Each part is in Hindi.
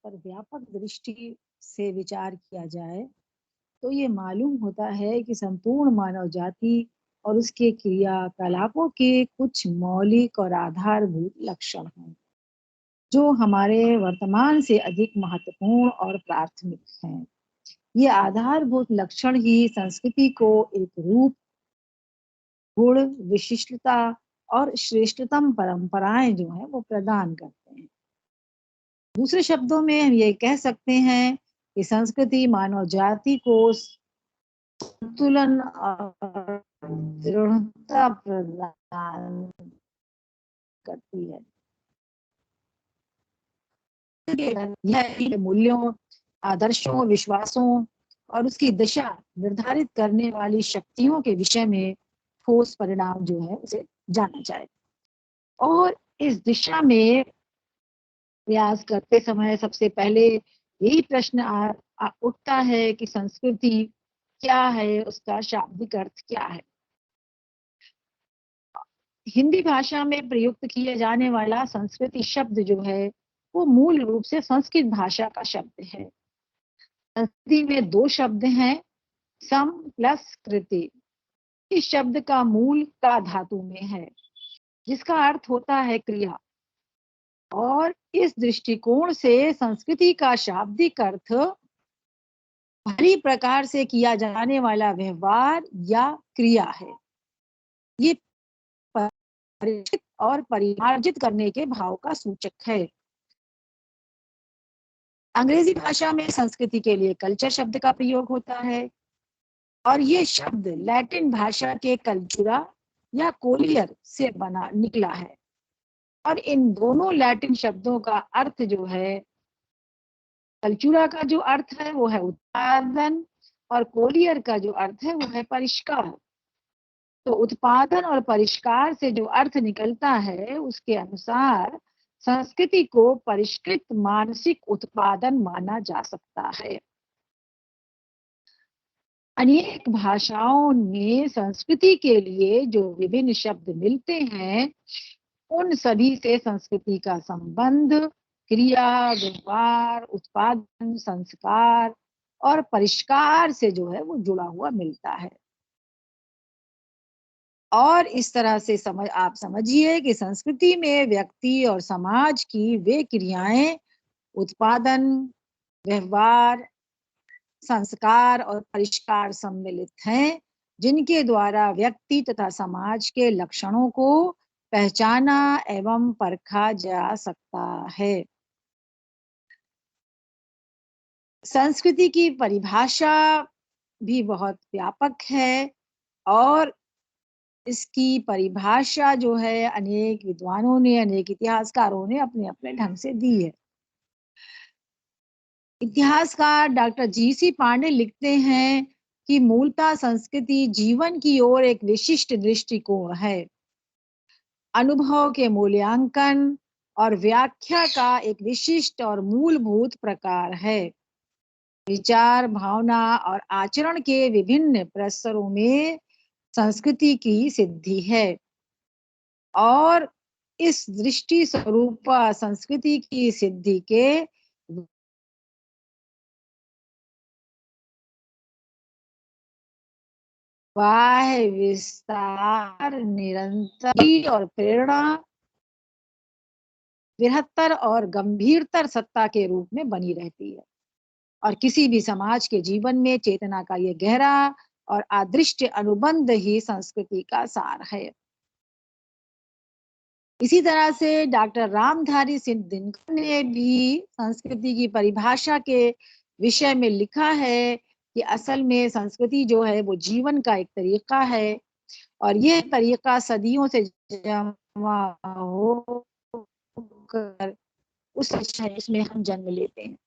पर व्यापक दृष्टि से विचार किया जाए तो ये मालूम होता है कि संपूर्ण मानव जाति और उसके क्रियाकलापों के कुछ मौलिक और आधारभूत लक्षण हैं जो हमारे वर्तमान से अधिक महत्वपूर्ण और प्राथमिक हैं। ये आधारभूत लक्षण ही संस्कृति को एक रूप, गुण, विशिष्टता और श्रेष्ठतम परंपराएं जो है वो प्रदान करते हैं। दूसरे शब्दों में हम ये कह सकते हैं कि संस्कृति मानव जाति को संतुलन और दृढ़ता प्रदान करती है। यह मूल्यों, आदर्शों, विश्वासों और उसकी दिशा निर्धारित करने वाली शक्तियों के विषय में ठोस परिणाम जो है उसे जाना जाए। और इस दिशा में प्रयास करते समय सबसे पहले यही प्रश्न उठता है कि संस्कृति क्या है, उसका शाब्दिक अर्थ क्या है। हिंदी भाषा में प्रयुक्त किए जाने वाला संस्कृति शब्द जो है वो मूल रूप से संस्कृत भाषा का शब्द है। संस्कृति में दो शब्द हैं, सम प्लस कृति। इस शब्द का मूल का धातु में है जिसका अर्थ होता है क्रिया, और इस दृष्टिकोण से संस्कृति का शाब्दिक अर्थ भली प्रकार से किया जाने वाला व्यवहार या क्रिया है। ये परिचित और परिमार्जित करने के भाव का सूचक है। अंग्रेजी भाषा में संस्कृति के लिए कल्चर शब्द का प्रयोग होता है और ये शब्द लैटिन भाषा के कल्चुरा या कोलियर से बना निकला है। और इन दोनों लैटिन शब्दों का अर्थ जो है, कल्चुरा का जो अर्थ है वो है उत्पादन और कोलियर का जो अर्थ है वो है परिष्कार। तो उत्पादन और परिष्कार से जो अर्थ निकलता है उसके अनुसार संस्कृति को परिष्कृत मानसिक उत्पादन माना जा सकता है। अनेक भाषाओं में संस्कृति के लिए जो विभिन्न शब्द मिलते हैं उन सभी से संस्कृति का संबंध क्रिया, व्यवहार, उत्पादन, संस्कार और परिष्कार से जो है वो जुड़ा हुआ मिलता है। और इस तरह से आप समझिए कि संस्कृति में व्यक्ति और समाज की वे क्रियाएं उत्पादन, व्यवहार, संस्कार और परिष्कार सम्मिलित हैं जिनके द्वारा व्यक्ति तथा समाज के लक्षणों को पहचाना एवं परखा जा सकता है। संस्कृति की परिभाषा भी बहुत व्यापक है और इसकी परिभाषा जो है अनेक विद्वानों ने, अनेक इतिहासकारों ने अपने अपने ढंग से दी है। इतिहासकार डॉक्टर जी.सी. पांडे लिखते हैं कि मूलतः संस्कृति जीवन की ओर एक विशिष्ट दृष्टिकोण है, अनुभव के मूल्यांकन और व्याख्या का एक विशिष्ट और मूलभूत प्रकार है। विचार, भावना और आचरण के विभिन्न प्रस्तरों में संस्कृति की सिद्धि है और इस दृष्टि स्वरूप संस्कृति की सिद्धि के बाह्य विस्तार, निरंतर और प्रेरणा बृहत्तर और गंभीरतर सत्ता के रूप में बनी रहती है और किसी भी समाज के जीवन में चेतना का ये गहरा और अदृश्य अनुबंध ही संस्कृति का सार है। इसी तरह से डॉक्टर रामधारी सिंह दिनकर ने भी संस्कृति की परिभाषा के विषय में लिखा है कि असल में संस्कृति जो है वो जीवन का एक तरीका है और यह तरीका सदियों से जमा होकर उसमें हम जन्म लेते हैं।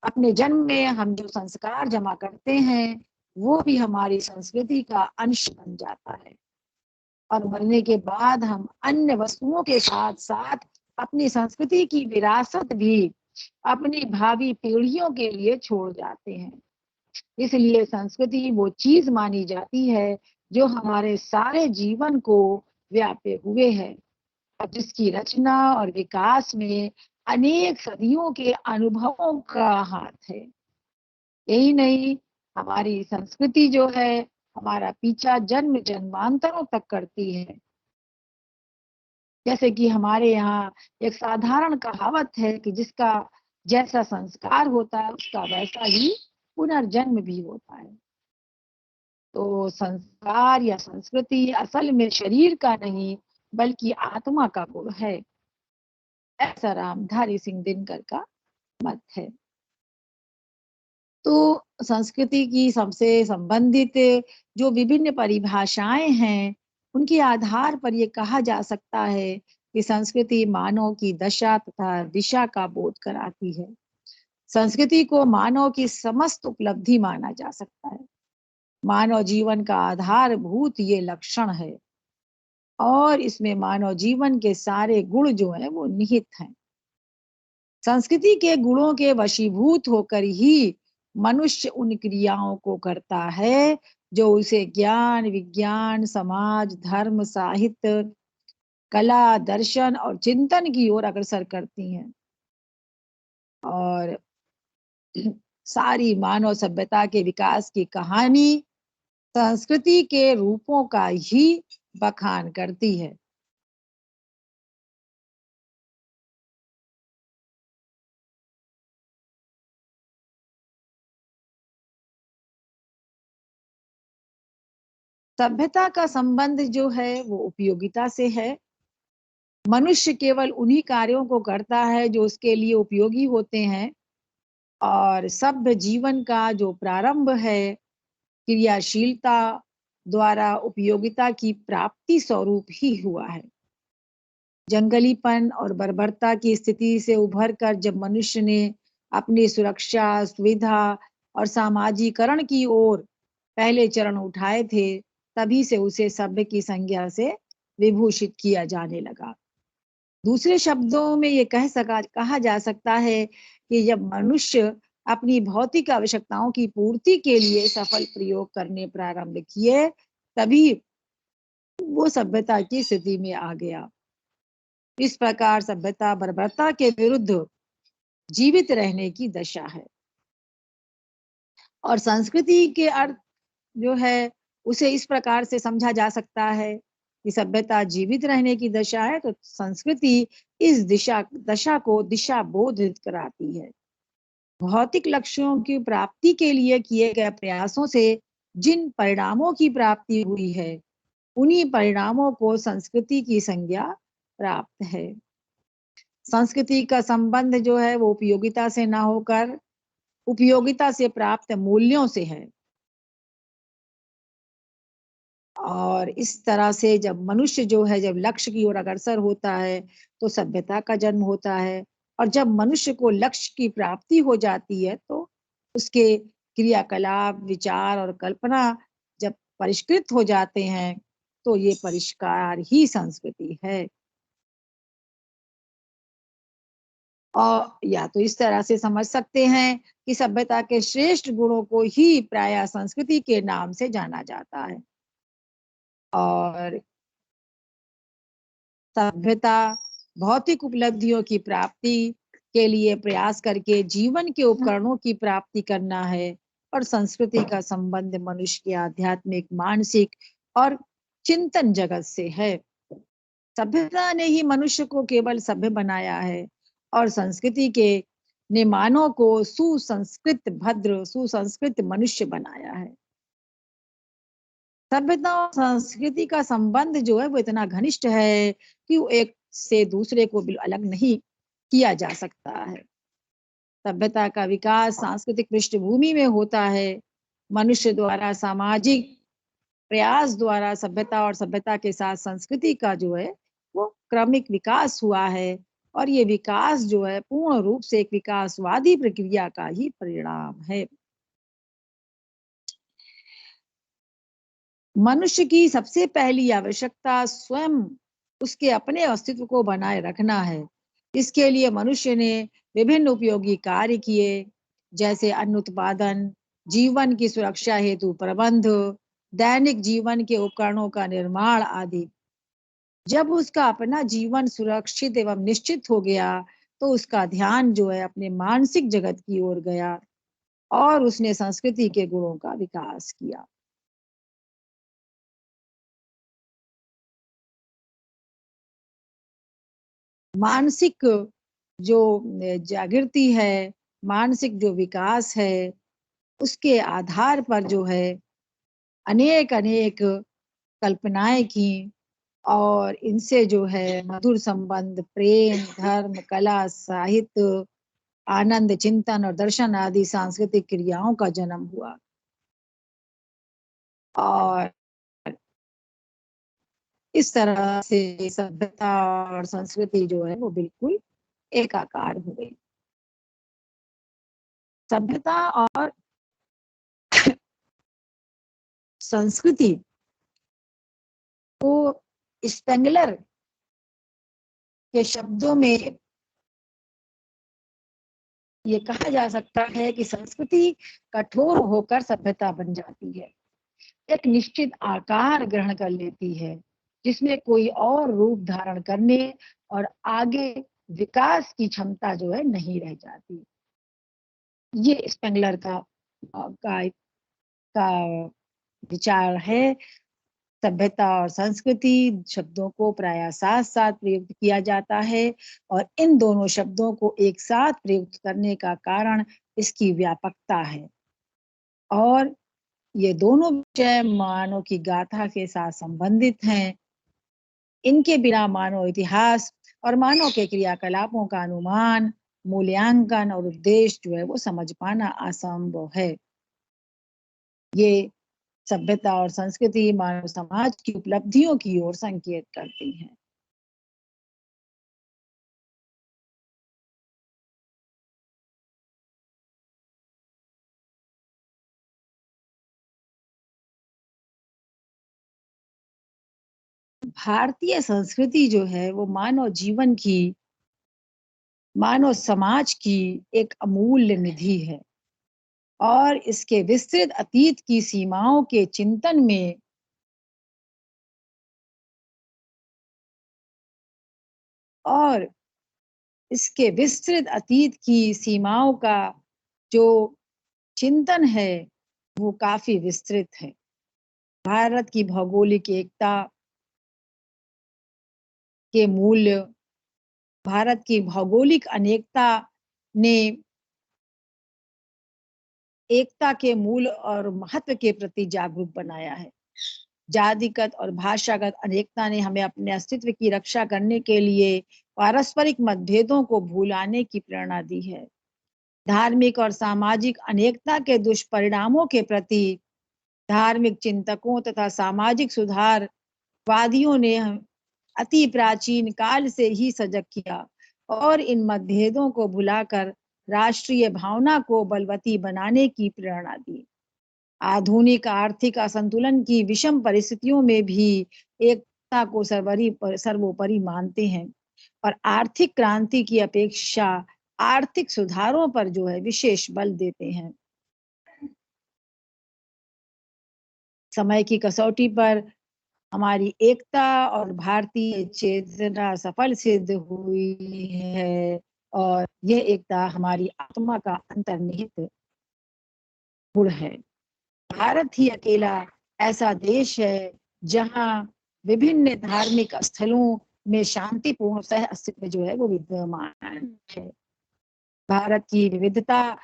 अपने जन्म में हम जो संस्कार जमा करते हैं वो भी हमारी संस्कृति का अंश बन जाता है और मरने के बाद हम अन्य वस्तुओं के साथ साथ अपनी संस्कृति की विरासत भी अपनी भावी पीढ़ियों के लिए छोड़ जाते हैं। इसलिए संस्कृति वो चीज मानी जाती है जो हमारे सारे जीवन को व्यापे हुए है और जिसकी रचना और विकास में अनेक सदियों के अनुभवों का हाथ है। यही नहीं, हमारी संस्कृति जो है हमारा पीछा जन्म जन्मांतरों तक करती है। जैसे कि हमारे यहाँ एक साधारण कहावत है कि जिसका जैसा संस्कार होता है उसका वैसा ही पुनर्जन्म भी होता है। तो संस्कार या संस्कृति असल में शरीर का नहीं बल्कि आत्मा का गुण है, ऐसा रामधारी सिंह दिनकर का मत है। तो संस्कृति की सबसे संबंधित जो विभिन्न परिभाषाएं हैं, उनके आधार पर ये कहा जा सकता है कि संस्कृति मानव की दशा तथा दिशा का बोध कराती है। संस्कृति को मानव की समस्त उपलब्धि माना जा सकता है। मानव जीवन का आधारभूत ये लक्षण है और इसमें मानव जीवन के सारे गुण जो हैं वो निहित हैं। संस्कृति के गुणों के वशीभूत होकर ही मनुष्य उन क्रियाओं को करता है जो उसे ज्ञान, विज्ञान, समाज, धर्म, साहित्य, कला, दर्शन और चिंतन की ओर अग्रसर करती हैं। और सारी मानव सभ्यता के विकास की कहानी संस्कृति के रूपों का ही बखान करती है। सभ्यता का संबंध जो है वो उपयोगिता से है। मनुष्य केवल उन्हीं कार्यों को करता है जो उसके लिए उपयोगी होते हैं और सभ्य जीवन का जो प्रारंभ है क्रियाशीलता द्वारा उपयोगिता की प्राप्ति स्वरूप ही हुआ है। जंगलीपन और बर्बरता की स्थिति से उभरकर जब मनुष्य ने अपनी सुरक्षा, सुविधा और सामाजिकरण की ओर पहले चरण उठाए थे, तभी से उसे सभ्य की संज्ञा से विभूषित किया जाने लगा। दूसरे शब्दों में ये कहा जा सकता है कि जब मनुष्य अपनी भौतिक आवश्यकताओं की पूर्ति के लिए सफल प्रयोग करने प्रारंभ किए, तभी वो सभ्यता की स्थिति में आ गया। इस प्रकार सभ्यता बर्बरता के विरुद्ध जीवित रहने की दशा है और संस्कृति के अर्थ जो है उसे इस प्रकार से समझा जा सकता है कि सभ्यता जीवित रहने की दशा है तो संस्कृति इस दशा को दिशा बोधित कराती है। भौतिक लक्ष्यों की प्राप्ति के लिए किए गए प्रयासों से जिन परिणामों की प्राप्ति हुई है, उन्हीं परिणामों को संस्कृति की संज्ञा प्राप्त है। संस्कृति का संबंध जो है वो उपयोगिता से ना होकर उपयोगिता से प्राप्त मूल्यों से है। और इस तरह से जब मनुष्य जो है जब लक्ष्य की ओर अग्रसर होता है तो सभ्यता का जन्म होता है और जब मनुष्य को लक्ष्य की प्राप्ति हो जाती है तो उसके क्रियाकलाप, विचार और कल्पना जब परिष्कृत हो जाते हैं तो ये परिष्कार ही संस्कृति है। और या तो इस तरह से समझ सकते हैं कि सभ्यता के श्रेष्ठ गुणों को ही प्रायः संस्कृति के नाम से जाना जाता है और सभ्यता भौतिक उपलब्धियों की प्राप्ति के लिए प्रयास करके जीवन के उपकरणों की प्राप्ति करना है और संस्कृति का संबंध मनुष्य के आध्यात्मिक, मानसिक और चिंतन जगत से है। सभ्यता ने ही मनुष्य को केवल सभ्य बनाया है और संस्कृति के ने मानव को सुसंस्कृत, भद्र, सुसंस्कृत मनुष्य बनाया है। सभ्यता और संस्कृति का संबंध जो है वो इतना घनिष्ठ है कि वो एक से दूसरे को अलग नहीं किया जा सकता है। सभ्यता का विकास सांस्कृतिक पृष्ठभूमि में होता है। मनुष्य द्वारा सामाजिक प्रयास द्वारा सभ्यता और सभ्यता के साथ संस्कृति का जो है वो क्रमिक विकास हुआ है और ये विकास जो है पूर्ण रूप से एक विकासवादी प्रक्रिया का ही परिणाम है। मनुष्य की सबसे पहली आवश्यकता स्वयं उसके अपने अस्तित्व को बनाए रखना है। इसके लिए मनुष्य ने विभिन्न उपयोगी कार्य किए, जैसे अन्न उत्पादन, जीवन की सुरक्षा हेतु प्रबंध, दैनिक जीवन के उपकरणों का निर्माण आदि। जब उसका अपना जीवन सुरक्षित एवं निश्चित हो गया तो उसका ध्यान जो है अपने मानसिक जगत की ओर गया और उसने संस्कृति के गुणों का विकास किया। मानसिक जो जागृति है, मानसिक जो विकास है, उसके आधार पर जो है अनेक अनेक कल्पनाएं की और इनसे जो है मधुर संबंध, प्रेम, धर्म, कला, साहित्य, आनंद, चिंतन और दर्शन आदि सांस्कृतिक क्रियाओं का जन्म हुआ। और इस तरह से सभ्यता और संस्कृति जो है वो बिल्कुल एकाकार हो गई। सभ्यता और संस्कृति को स्पेंगलर के शब्दों में ये कहा जा सकता है कि संस्कृति कठोर होकर सभ्यता बन जाती है, एक निश्चित आकार ग्रहण कर लेती है, जिसमें कोई और रूप धारण करने और आगे विकास की क्षमता जो है नहीं रह जाती। ये स्पेंगलर का विचार है। सभ्यता और संस्कृति शब्दों को प्रायः साथ साथ प्रयुक्त किया जाता है और इन दोनों शब्दों को एक साथ प्रयुक्त करने का कारण इसकी व्यापकता है और ये दोनों विषय मानव की गाथा के साथ संबंधित हैं। इनके बिना मानव इतिहास और मानव के क्रियाकलापों का अनुमान, मूल्यांकन और उद्देश्य जो है वो समझ पाना असंभव है। ये सभ्यता और संस्कृति मानव समाज की उपलब्धियों की ओर संकेत करती हैं। भारतीय संस्कृति जो है वो मानव समाज की एक अमूल्य निधि है और इसके विस्तृत अतीत की सीमाओं के चिंतन में और इसके विस्तृत अतीत की सीमाओं का जो चिंतन है वो काफी विस्तृत है। भारत की भौगोलिक एकता के मूल्य, भारत की भौगोलिक अनेकता ने एकता के मूल और महत्व के प्रति जागरूक बनाया है। जातिगत और भाषागत अनेकता ने हमें अपने अस्तित्व की रक्षा करने के लिए पारस्परिक मतभेदों को भुलाने की प्रेरणा दी है। धार्मिक और सामाजिक अनेकता के दुष्परिणामों के प्रति धार्मिक चिंतकों तथा सामाजिक सुधारवादियों ने अति प्राचीन काल से ही सजग किया और इन मतभेदों को भुलाकर राष्ट्रीय भावना को बलवती बनाने की प्रेरणा दी। आधुनिक आर्थिक असंतुलन की विषम परिस्थितियों में भी एकता को सर्वोपरि मानते हैं और आर्थिक क्रांति की अपेक्षा आर्थिक सुधारों पर जो है विशेष बल देते हैं। समय की कसौटी पर हमारी एकता और भारतीय चेतना सफल सिद्ध हुई है और यह एकता हमारी आत्मा का अंतर्निहित गुण है। भारत ही अकेला ऐसा देश है जहां विभिन्न धार्मिक स्थलों में शांतिपूर्ण सह अस्तित्व जो है वो विद्यमान है। भारत की विविधता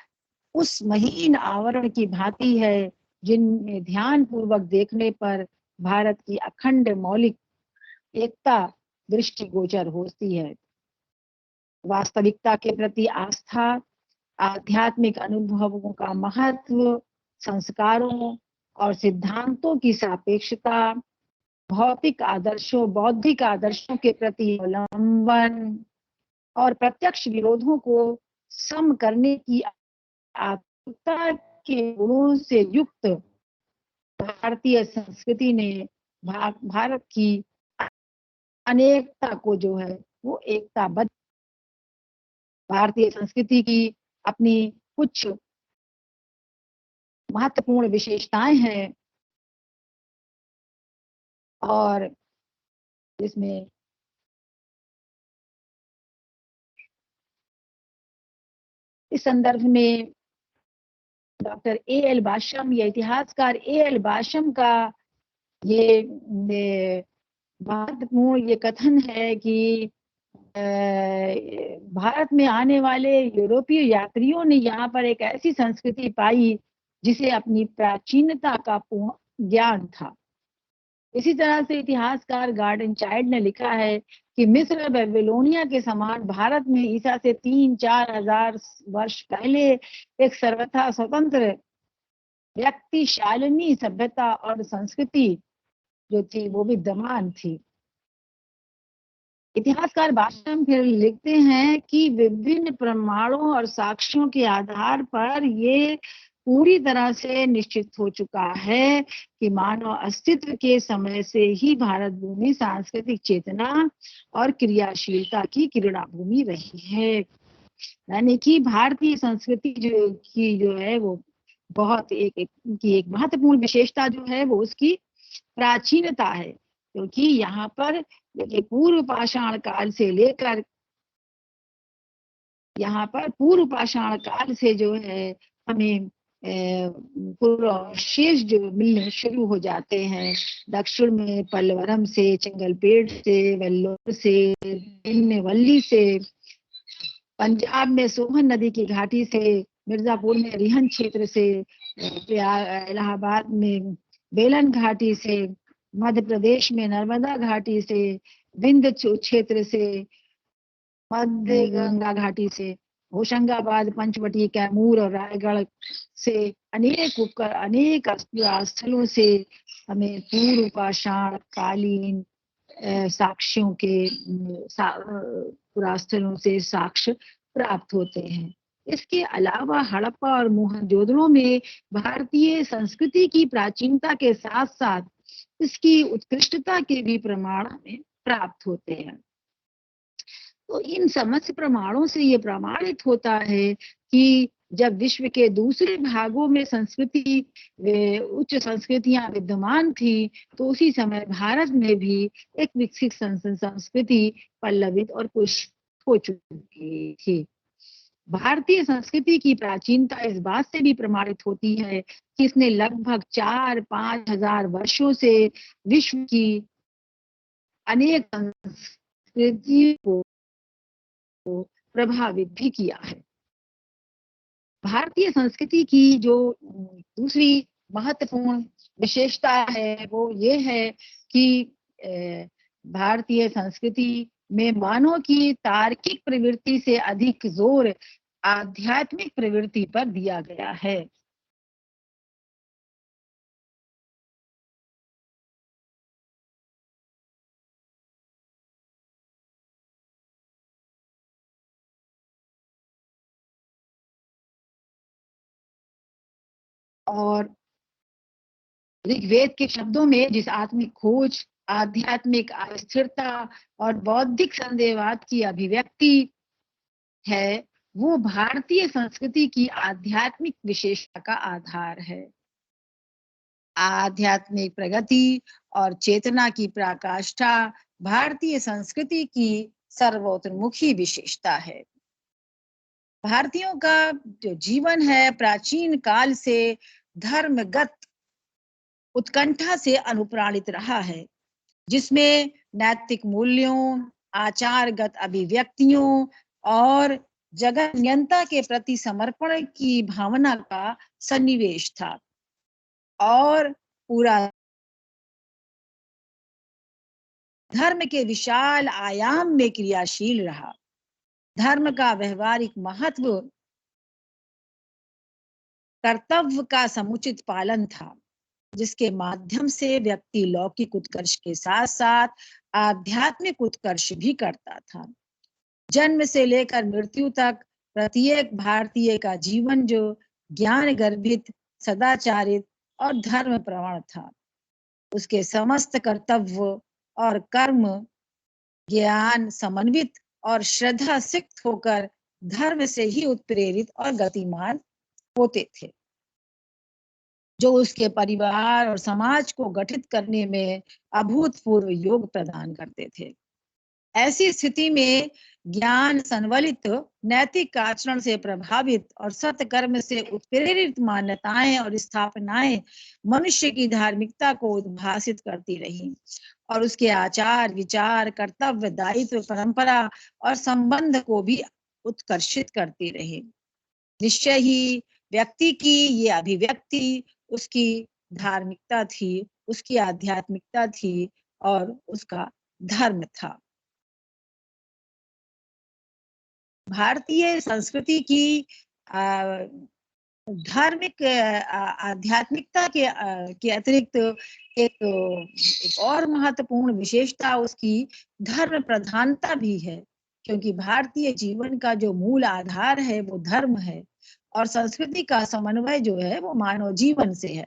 उस महीन आवरण की भांति है जिनमें ध्यान पूर्वक देखने पर भारत की अखंड मौलिक एकता दृष्टिगोचर होती है। वास्तविकता के प्रति आस्था, आध्यात्मिक अनुभवों का महत्व, संस्कारों और सिद्धांतों की सापेक्षता, बौद्धिक आदर्शों के प्रति अवलंबन और प्रत्यक्ष विरोधों को सम करने की आत्मकता के गुणों से युक्त भारतीय संस्कृति ने भारत की अनेकता को जो है वो एकताबद्ध। भारतीय संस्कृति की अपनी कुछ महत्वपूर्ण विशेषताएं हैं और इसमें इस संदर्भ में डॉक्टर A.L. बाशम या इतिहासकार A.L. बाशम का ये महत्वपूर्ण ये कथन है कि भारत में आने वाले यूरोपीय यात्रियों ने यहाँ पर एक ऐसी संस्कृति पाई जिसे अपनी प्राचीनता का पूर्ण ज्ञान था। इसी तरह से इतिहासकार गार्डन चाइल्ड ने लिखा है कि मिस्र और बेबीलोनिया के समान भारत में ईसा से 3-4 हजार वर्ष पहले एक सर्वथा स्वतंत्र व्यक्तिशालिनी सभ्यता और संस्कृति जो थी वो विद्यमान थी। इतिहासकार बाशम फिर लिखते हैं कि विभिन्न प्रमाणों और साक्ष्यों के आधार पर ये पूरी तरह से निश्चित हो चुका है कि मानव अस्तित्व के समय से ही भारत भूमि सांस्कृतिक चेतना और क्रियाशीलता की किरणा भूमि रही है। यानी कि भारतीय संस्कृति जो है वो बहुत एक महत्वपूर्ण विशेषता जो है वो उसकी प्राचीनता है, क्योंकि यहाँ पर पूर्व पाषाण काल से लेकर यहाँ पर पूर्व पाषाण काल से जो है हमें शेष जो मिलने शुरू हो जाते हैं। दक्षिण में पल्लवरम से, चंगलपेट से, वेल्लोर से, वल्ली से, पंजाब में सोहन नदी की घाटी से, मिर्जापुर में रिहन क्षेत्र से, इलाहाबाद में बेलन घाटी से, मध्य प्रदेश में नर्मदा घाटी से, विंध्य क्षेत्र से, मध्य गंगा घाटी से, होशंगाबाद, पंचवटी, कैमूर और रायगढ़ से अनेक स्थलों से हमें पूर्व पाषाण कालीन साक्ष्यों के पुरास्थलों से साक्ष्य प्राप्त होते हैं। इसके अलावा हड़प्पा और मोहनजोदड़ो में भारतीय संस्कृति की प्राचीनता के साथ साथ इसकी उत्कृष्टता के भी प्रमाण हमें प्राप्त होते हैं। तो इन समस्त प्रमाणों से ये प्रमाणित होता है कि जब विश्व के दूसरे भागों में उच्च संस्कृतियां विद्यमान थी, तो उसी समय भारत में भी एक विकसित संस्कृति पल्लवित और पुष्ट हो चुकी थी। भारतीय संस्कृति की प्राचीनता इस बात से भी प्रमाणित होती है कि इसने लगभग 4-5 हजार वर्षों से विश्व की अनेक संस्कृतियों को प्रभावित भी किया है। भारतीय संस्कृति की जो दूसरी महत्वपूर्ण विशेषता है वो ये है कि भारतीय संस्कृति में मानव की तार्किक प्रवृत्ति से अधिक जोर आध्यात्मिक प्रवृत्ति पर दिया गया है। और ऋग्वेद के शब्दों में जिस आत्मिक खोज, आध्यात्मिक अस्थिरता और बौद्धिक संदेहवाद की अभिव्यक्ति है, वो भारतीय संस्कृति की आध्यात्मिक विशेषता का आधार है। आध्यात्मिक प्रगति और चेतना की पराकाष्ठा भारतीय संस्कृति की सर्वोत्तमुखी विशेषता है। भारतीयों का जो जीवन है प्राचीन काल से धर्मगत उत्कंठा से अनुप्राणित रहा है, जिसमें नैतिक मूल्यों, आचारगत अभिव्यक्तियों और जगत नियंता के प्रति समर्पण की भावना का सन्निवेश था और पूरा धर्म के विशाल आयाम में क्रियाशील रहा। धर्म का व्यवहारिक महत्व कर्तव्य का समुचित पालन था, जिसके माध्यम से व्यक्ति लौकिक उत्कर्ष के साथ साथ आध्यात्मिक उत्कर्ष भी करता था। जन्म से लेकर मृत्यु तक प्रत्येक भारतीय का जीवन जो ज्ञान गर्भित, सदाचारित और धर्म प्रवण था। उसके समस्त कर्तव्य और कर्म ज्ञान समन्वित और श्रद्धा सिक्त होकर धर्म से ही उत्प्रेरित और गतिमान होते थे, जो उसके परिवार और समाज को गठित करने में अभूतपूर्व योग प्रदान करते थे। ऐसी स्थिति में ज्ञान संवलित नैतिक आचरण से प्रभावित और सत्कर्म से उत्प्रेरित मान्यताएं और स्थापनाएं मनुष्य की धार्मिकता को उद्भासित करती रही और उसके आचार विचार कर्तव्य दायित्व परंपरा और संबंध को भी उत्कर्षित करती रही। निश्चय ही व्यक्ति की ये अभिव्यक्ति उसकी धार्मिकता थी, उसकी आध्यात्मिकता थी और उसका धर्म था। भारतीय संस्कृति की धार्मिक आध्यात्मिकता के अतिरिक्त एक और महत्वपूर्ण विशेषता उसकी धर्म प्रधानता भी है, क्योंकि भारतीय जीवन का जो मूल आधार है वो धर्म है और संस्कृति का समन्वय जो है वो मानव जीवन से है।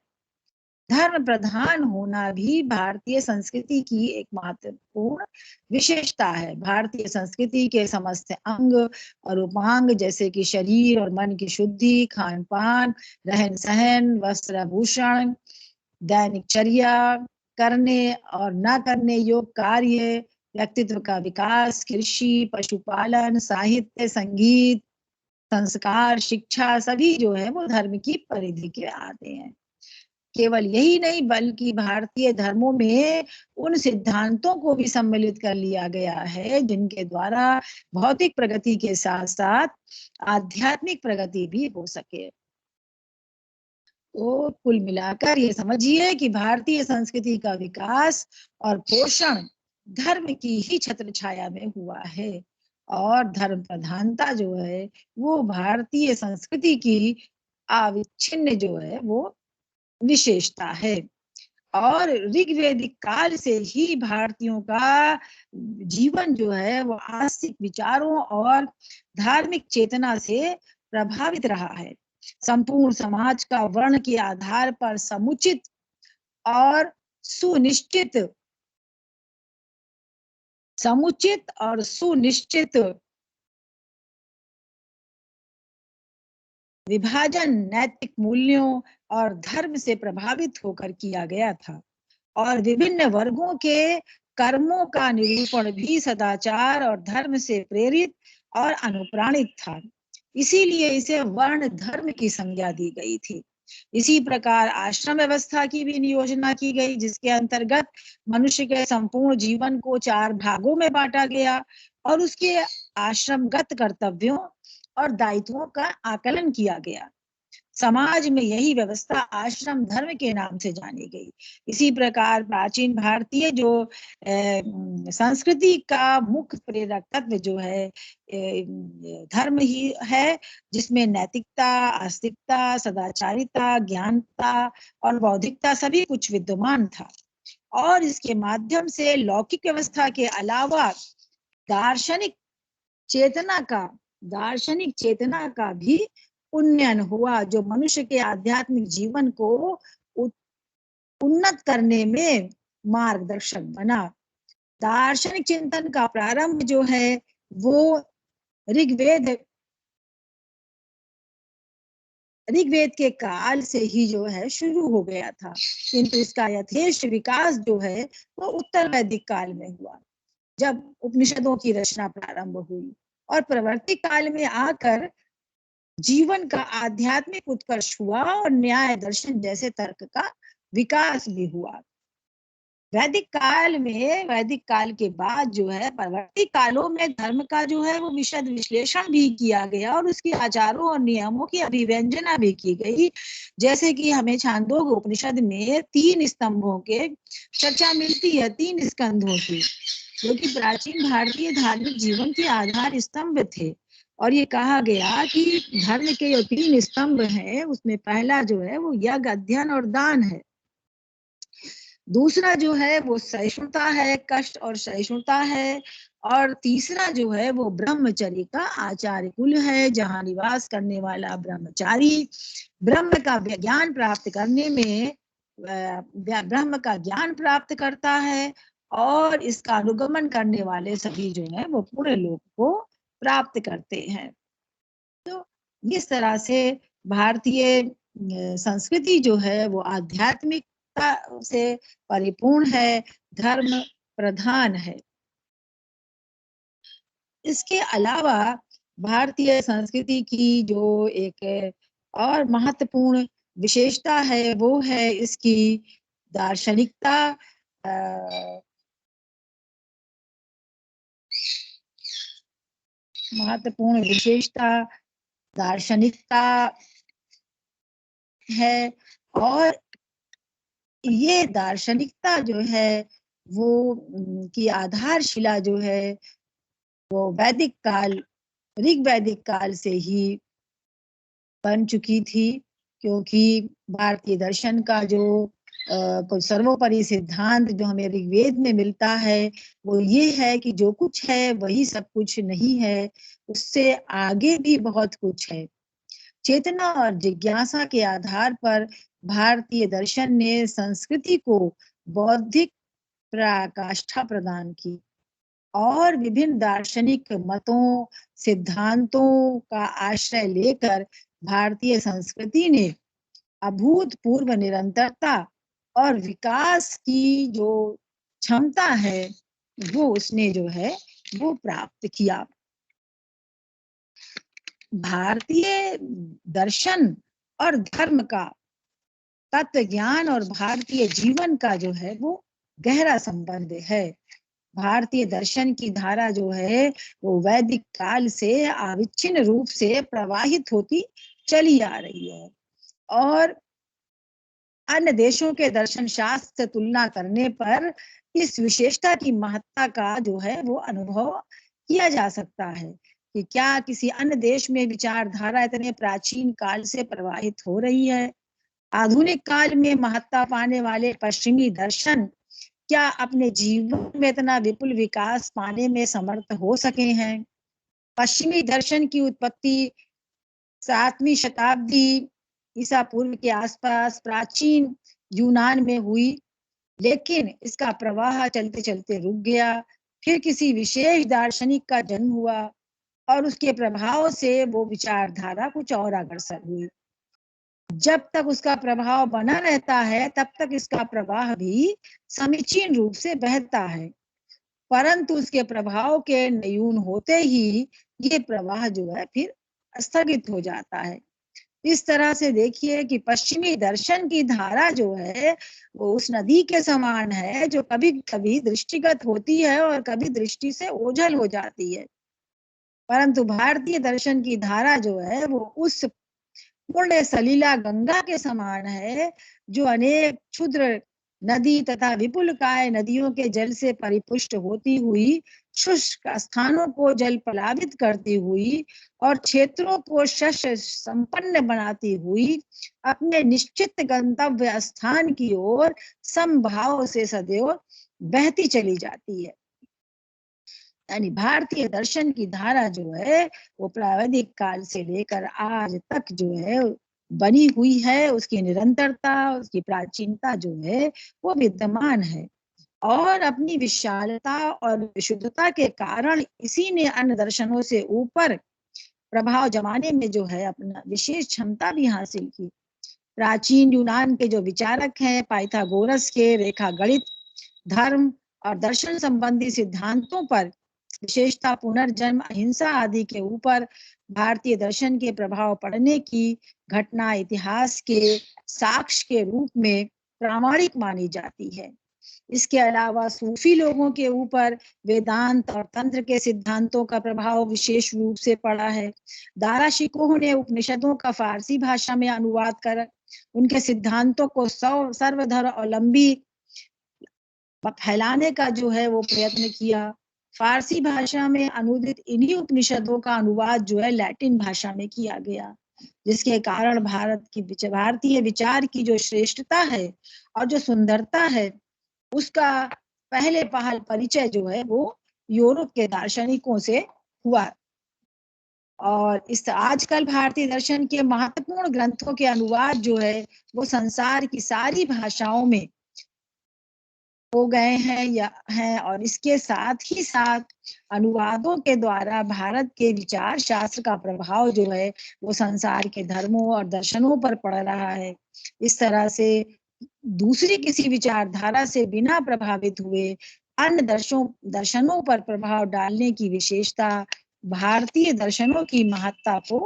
धर्म प्रधान होना भी भारतीय संस्कृति की एक महत्वपूर्ण विशेषता है। भारतीय संस्कृति के समस्त अंग और उपांग जैसे कि शरीर और मन की शुद्धि, खान पान, रहन सहन, वस्त्र आभूषण, दैनिक चर्या, करने और न करने योग्य कार्य, व्यक्तित्व का विकास, कृषि, पशुपालन, साहित्य, संगीत, संस्कार, शिक्षा सभी जो है वो धर्म की परिधि के आते हैं। केवल यही नहीं बल्कि भारतीय धर्मों में उन सिद्धांतों को भी सम्मिलित कर लिया गया है जिनके द्वारा भौतिक प्रगति के साथ साथ आध्यात्मिक प्रगति भी हो सके। तो कुल मिलाकर ये समझिए कि भारतीय संस्कृति का विकास और पोषण धर्म की ही छत्र छाया में हुआ है और धर्म प्रधानता जो है वो भारतीय संस्कृति की अविच्छिन्न जो है वो विशेषता है। और ऋग्वैदिक काल से ही भारतीयों का जीवन जो है वो आस्तिक विचारों और धार्मिक चेतना से प्रभावित रहा है। संपूर्ण समाज का वर्ण के आधार पर समुचित और सुनिश्चित विभाजन नैतिक मूल्यों और धर्म से प्रभावित होकर किया गया था और विभिन्न वर्गों के कर्मों का निरूपण भी सदाचार और धर्म से प्रेरित और अनुप्राणित था। इसीलिए इसे वर्ण धर्म की संज्ञा दी गई थी। इसी प्रकार आश्रम व्यवस्था की भी नियोजना की गई जिसके अंतर्गत मनुष्य के संपूर्ण जीवन को 4 भागों में बांटा गया और उसके आश्रमगत कर्तव्यों और दायित्वों का आकलन किया गया। समाज में यही व्यवस्था आश्रम धर्म के नाम से जानी गई। इसी प्रकार प्राचीन भारतीय जो संस्कृति का मुख्य प्रेरक तत्व जो है धर्म ही है, जिसमें नैतिकता, आस्तिकता, सदाचारिता, ज्ञानता और बौद्धिकता सभी कुछ विद्यमान था और इसके माध्यम से लौकिक व्यवस्था के अलावा दार्शनिक दार्शनिक चेतना का भी उन्नयन हुआ जो मनुष्य के आध्यात्मिक जीवन को उन्नत करने में मार्गदर्शक बना। दार्शनिक चिंतन का प्रारंभ जो है वो ऋग्वेद के काल से ही जो है शुरू हो गया था, किंतु इसका यथेष्ट विकास जो है वो उत्तर वैदिक काल में हुआ जब उपनिषदों की रचना प्रारंभ हुई और प्रवर्ती काल में आकर जीवन का आध्यात्मिक उत्कर्ष हुआ और न्याय दर्शन जैसे तर्क का विकास भी हुआ। वैदिक काल के बाद जो है परवर्ती कालों में धर्म का जो है वो विशद विश्लेषण भी किया गया और उसके आचारों और नियमों की अभिव्यंजना भी की गई। जैसे कि हमें छांदोग्य उपनिषद में 3 स्तंभों के चर्चा मिलती है, 3 स्कंधों की, जो कि प्राचीन भारतीय धार्मिक जीवन के आधार स्तंभ थे। और ये कहा गया कि धर्म के जो 3 स्तंभ हैं उसमें पहला जो है वो यज्ञ, अध्ययन और दान है। दूसरा जो है वो सहिष्णुता है, कष्ट और सहिष्णुता है और तीसरा जो है वो ब्रह्मचर्य का आचार्य कुल है, जहाँ निवास करने वाला ब्रह्मचारी ब्रह्म का ज्ञान प्राप्त करने में ब्रह्म का ज्ञान प्राप्त करता है और इसका अनुगमन करने वाले सभी जो है वो पूरे लोक को प्राप्त करते हैं। तो इस तरह से भारतीय संस्कृति जो है वो आध्यात्मिकता से परिपूर्ण है, धर्म प्रधान है। इसके अलावा भारतीय संस्कृति की जो एक और महत्वपूर्ण विशेषता है वो है इसकी दार्शनिकता। महत्वपूर्ण विशेषता दार्शनिकता है, और ये दार्शनिकता जो है वो की आधारशिला जो है वो वैदिक काल, ऋग वैदिक काल से ही बन चुकी थी, क्योंकि भारतीय दर्शन का जो कोई सर्वोपरि सिद्धांत जो हमें ऋग्वेद में मिलता है वो ये है कि जो कुछ है वही सब कुछ नहीं है, उससे आगे भी बहुत कुछ है। चेतना और जिज्ञासा के आधार पर भारतीय दर्शन ने संस्कृति को बौद्धिक पराकाष्ठा प्रदान की और विभिन्न दार्शनिक मतों, सिद्धांतों का आश्रय लेकर भारतीय संस्कृति ने अभूतपूर्व निरंतरता और विकास की जो क्षमता है वो उसने जो है वो प्राप्त किया। भारतीय दर्शन और धर्म का तत्व ज्ञान और भारतीय जीवन का जो है वो गहरा संबंध है। भारतीय दर्शन की धारा जो है वो वैदिक काल से अविच्छिन्न रूप से प्रवाहित होती चली आ रही है, और अन्य देशों के दर्शन शास्त्र से तुलना करने पर इस विशेषता की महत्ता का जो है वो अनुभव किया जा सकता है कि क्या किसी अन्य देश में विचारधारा इतने प्राचीन काल से प्रवाहित हो रही है। आधुनिक काल में महत्ता पाने वाले पश्चिमी दर्शन क्या अपने जीवन में इतना विपुल विकास पाने में समर्थ हो सके हैं। पश्चिमी दर्शन की उत्पत्ति 7वीं शताब्दी ईसा पूर्व के आसपास प्राचीन यूनान में हुई, लेकिन इसका प्रवाह चलते चलते रुक गया। फिर किसी विशेष दार्शनिक का जन्म हुआ और उसके प्रभाव से वो विचारधारा कुछ और अग्रसर हुई। जब तक उसका प्रभाव बना रहता है तब तक इसका प्रवाह भी समीचीन रूप से बहता है, परंतु उसके प्रभाव के न्यून होते ही ये प्रवाह जो है फिर स्थगित हो जाता है। इस तरह से देखिए कि पश्चिमी दर्शन की धारा जो है वो उस नदी के समान है जो कभी कभी दृष्टिगत होती है और कभी दृष्टि से ओझल हो जाती है, परंतु भारतीय दर्शन की धारा जो है वो उस पूर्ण सलीला गंगा के समान है जो अनेक क्षुद्र नदी तथा विपुलकाय नदियों के जल से परिपुष्ट होती हुई शुष्क स्थानों को जल प्लावित करती हुई और क्षेत्रों को शस्य संपन्न बनाती हुई अपने निश्चित गंतव्य स्थान की ओर समभाव से सदैव बहती चली जाती है। यानी भारतीय दर्शन की धारा जो है वो प्रावैधिक काल से लेकर आज तक जो है बनी हुई है, उसकी निरंतरता, उसकी प्राचीनता जो है वो विद्यमान है, और अपनी विशालता और विशुद्धता के कारण इसी ने अन्य दर्शनों से ऊपर प्रभाव जमाने में जो है अपना विशेष क्षमता भी हासिल की। प्राचीन यूनान के जो विचारक हैं पाइथागोरस के रेखा गणित, धर्म और दर्शन संबंधी सिद्धांतों पर, विशेषता पुनर्जन्म, अहिंसा आदि के ऊपर भारतीय दर्शन के प्रभाव पड़ने की घटना इतिहास के साक्ष्य के रूप में प्रामाणिक मानी जाती है। इसके अलावा सूफी लोगों के ऊपर वेदांत और तंत्र के सिद्धांतों का प्रभाव विशेष रूप से पड़ा है। दाराशिकोह ने उपनिषदों का फारसी भाषा में अनुवाद कर उनके सिद्धांतों को सर्वधर्मावलंबी फैलाने का जो है वो प्रयत्न किया। फारसी भाषा में अनुदित इन्हीं उपनिषदों का अनुवाद जो है लैटिन भाषा में किया गया, जिसके कारण भारतीय विचार की जो श्रेष्ठता है और जो सुंदरता है उसका पहले पहल परिचय जो है वो यूरोप के दार्शनिकों से हुआ। और इस आजकल भारतीय दर्शन के महत्वपूर्ण ग्रंथों के अनुवाद जो है वो संसार की सारी भाषाओं में हो गए हैं या हैं, और इसके साथ ही साथ अनुवादों के द्वारा भारत के विचार शास्त्र का प्रभाव जो है वो संसार के धर्मों और दर्शनों पर पड़ रहा है। इस तरह से दूसरी किसी विचारधारा से बिना प्रभावित हुए अन्य दर्शनों पर प्रभाव डालने की विशेषता भारतीय दर्शनों की महत्ता को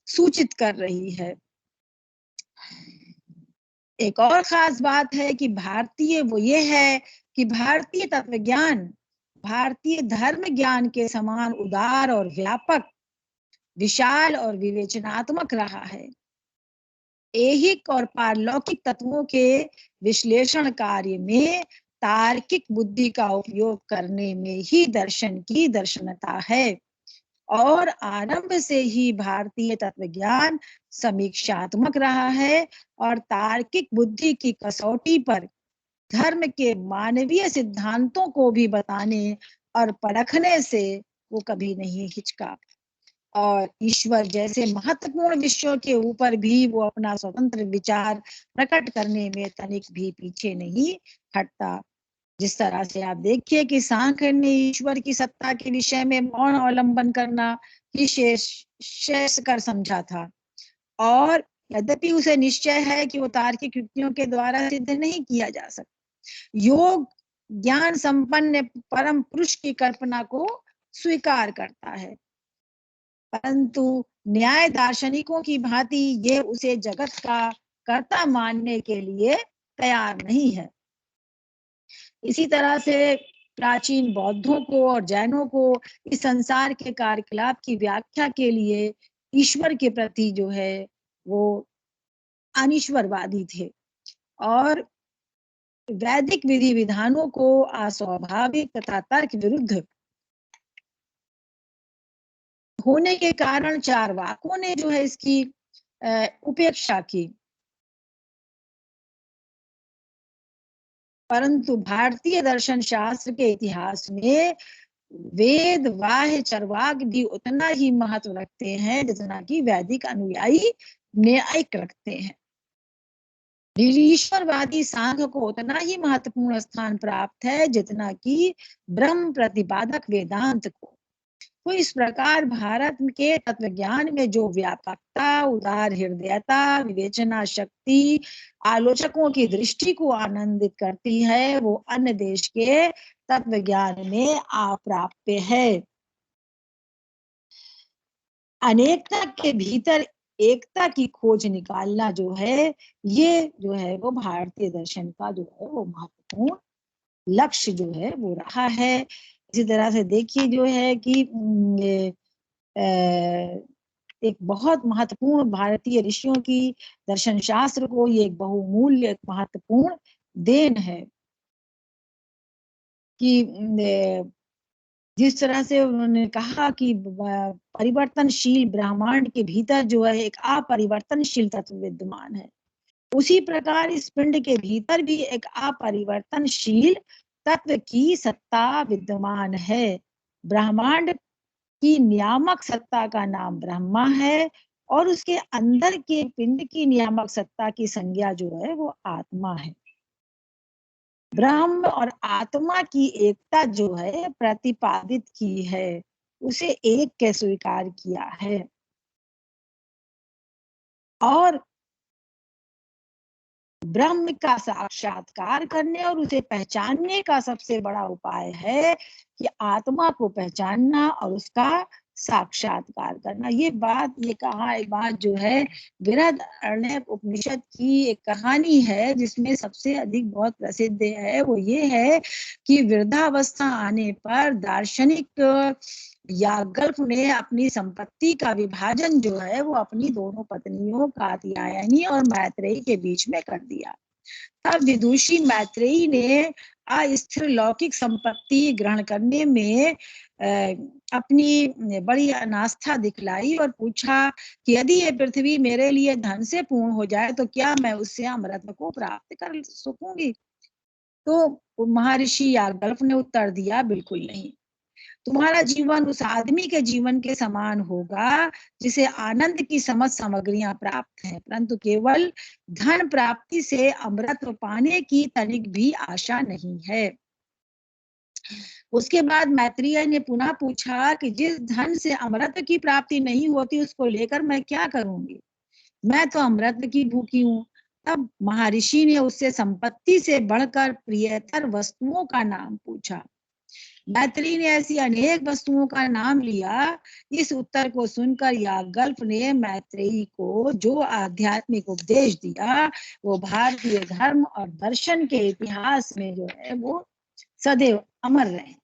सूचित कर रही है। एक और खास बात है कि ये है कि भारतीय तत्वज्ञान भारतीय धर्म ज्ञान के समान उदार और व्यापक, विशाल और विवेचनात्मक रहा है। ऐहिक और पारलौकिक तत्वों के विश्लेषण कार्य में तार्किक बुद्धि का उपयोग करने में ही दर्शन की दर्शनता है और आरंभ से ही भारतीय तत्वज्ञान समीक्षात्मक रहा है और तार्किक बुद्धि की कसौटी पर धर्म के मानवीय सिद्धांतों को भी बताने और परखने से वो कभी नहीं हिचका और ईश्वर जैसे महत्वपूर्ण विषयों के ऊपर भी वो अपना स्वतंत्र विचार प्रकट करने में तनिक भी पीछे नहीं हटता। जिस तरह से आप देखिए कि सांख्य ने ईश्वर की सत्ता के विषय में मौन अवलंबन करना ही शेष कर समझा था और यद्यपि उसे निश्चय है कि वो तार्किक युक्तियों के द्वारा सिद्ध नहीं किया जा सकता। योग ज्ञान संपन्न परम पुरुष की कल्पना को स्वीकार करता है, परंतु न्याय दार्शनिकों की भांति ये उसे जगत का कर्ता मानने के लिए तैयार नहीं है। इसी तरह से प्राचीन बौद्धों को और जैनों को इस संसार के कार्यकलाप की व्याख्या के लिए ईश्वर के प्रति जो है वो अनीश्वरवादी थे और वैदिक विधि विधानों को अस्वाभाविक तथा तर्क विरुद्ध होने के कारण चारवाकों ने जो है इसकी उपेक्षा की, परंतु भारतीय दर्शन शास्त्र के इतिहास में वेद वाह्य चरवाक भी उतना ही महत्व रखते हैं जितना कि वैदिक अनुयायी न्यायिक रखते हैं। निरीश्वरवादी सांख्य को उतना ही महत्वपूर्ण स्थान प्राप्त है जितना कि ब्रह्म प्रतिपादक वेदांत को। तो इस प्रकार भारत के तत्वज्ञान में जो व्यापकता, उदार हृदयता, विवेचना शक्ति आलोचकों की दृष्टि को आनंदित करती है वो अन्य देश के तत्वज्ञान में अप्राप्य है। अनेकता के भीतर एकता की खोज निकालना जो है ये जो है वो भारतीय दर्शन का जो है वो महत्वपूर्ण लक्ष्य जो है वो रहा है। इसी तरह से देखिए जो है कि एक बहुत महत्वपूर्ण भारतीय ऋषियों की दर्शन शास्त्र को ये एक बहुमूल्य महत्वपूर्ण देन है कि जिस तरह से उन्होंने कहा कि परिवर्तनशील ब्रह्मांड के भीतर जो है एक अपरिवर्तनशील तत्व विद्यमान है, उसी प्रकार इस पिंड के भीतर भी एक अपरिवर्तनशील तत्व की सत्ता विद्यमान है। ब्रह्मांड की नियामक सत्ता का नाम ब्रह्मा है और उसके अंदर के पिंड की नियामक सत्ता की संज्ञा जो है वो आत्मा है। ब्रह्म और आत्मा की एकता जो है प्रतिपादित की है, उसे एक के स्वीकार किया है और ब्रह्म का साक्षात्कार करने और उसे पहचानने का सबसे बड़ा उपाय है कि आत्मा को पहचानना और उसका साक्षात्कार करना। ये बात जो है बृहदारण्यक उपनिषद की एक कहानी है जिसमें सबसे अधिक बहुत प्रसिद्ध है वो ये है कि वृद्धावस्था आने पर दार्शनिक याज्ञवल्क्य ने अपनी संपत्ति का विभाजन जो है वो अपनी दोनों पत्नियों कात्यायनी और मैत्रेयी के बीच में कर दिया। तब विदुषी मैत्रेयी ने अस्थिर लौकिक संपत्ति ग्रहण करने में अपनी बड़ी अनास्था दिखलाई और पूछा कि यदि ये पृथ्वी मेरे लिए धन से पूर्ण हो जाए तो क्या मैं उससे अमृत को प्राप्त कर सकूंगी? तो महर्षि याज्ञवल्क्य ने उत्तर दिया, बिल्कुल नहीं। तुम्हारा जीवन उस आदमी के जीवन के समान होगा जिसे आनंद की समस्त सामग्रियां प्राप्त हैं, परंतु केवल धन प्राप्ति से अमृत पाने की तनिक भी आशा नहीं है। उसके बाद मैत्रेय ने पुनः पूछा कि जिस धन से अमृत की प्राप्ति नहीं होती उसको लेकर मैं क्या करूंगी? मैं तो अमृत की भूखी हूँ। तब महर्षि ने उससे संपत्ति से बढ़कर प्रियतर वस्तुओं का नाम पूछा। मैत्री ने ऐसी अनेक वस्तुओं का नाम लिया। इस उत्तर को सुनकर याज्ञवल्क्य ने मैत्रेयी को जो आध्यात्मिक उपदेश दिया वो भारतीय धर्म और दर्शन के इतिहास में जो है वो सदैव अमर रहे।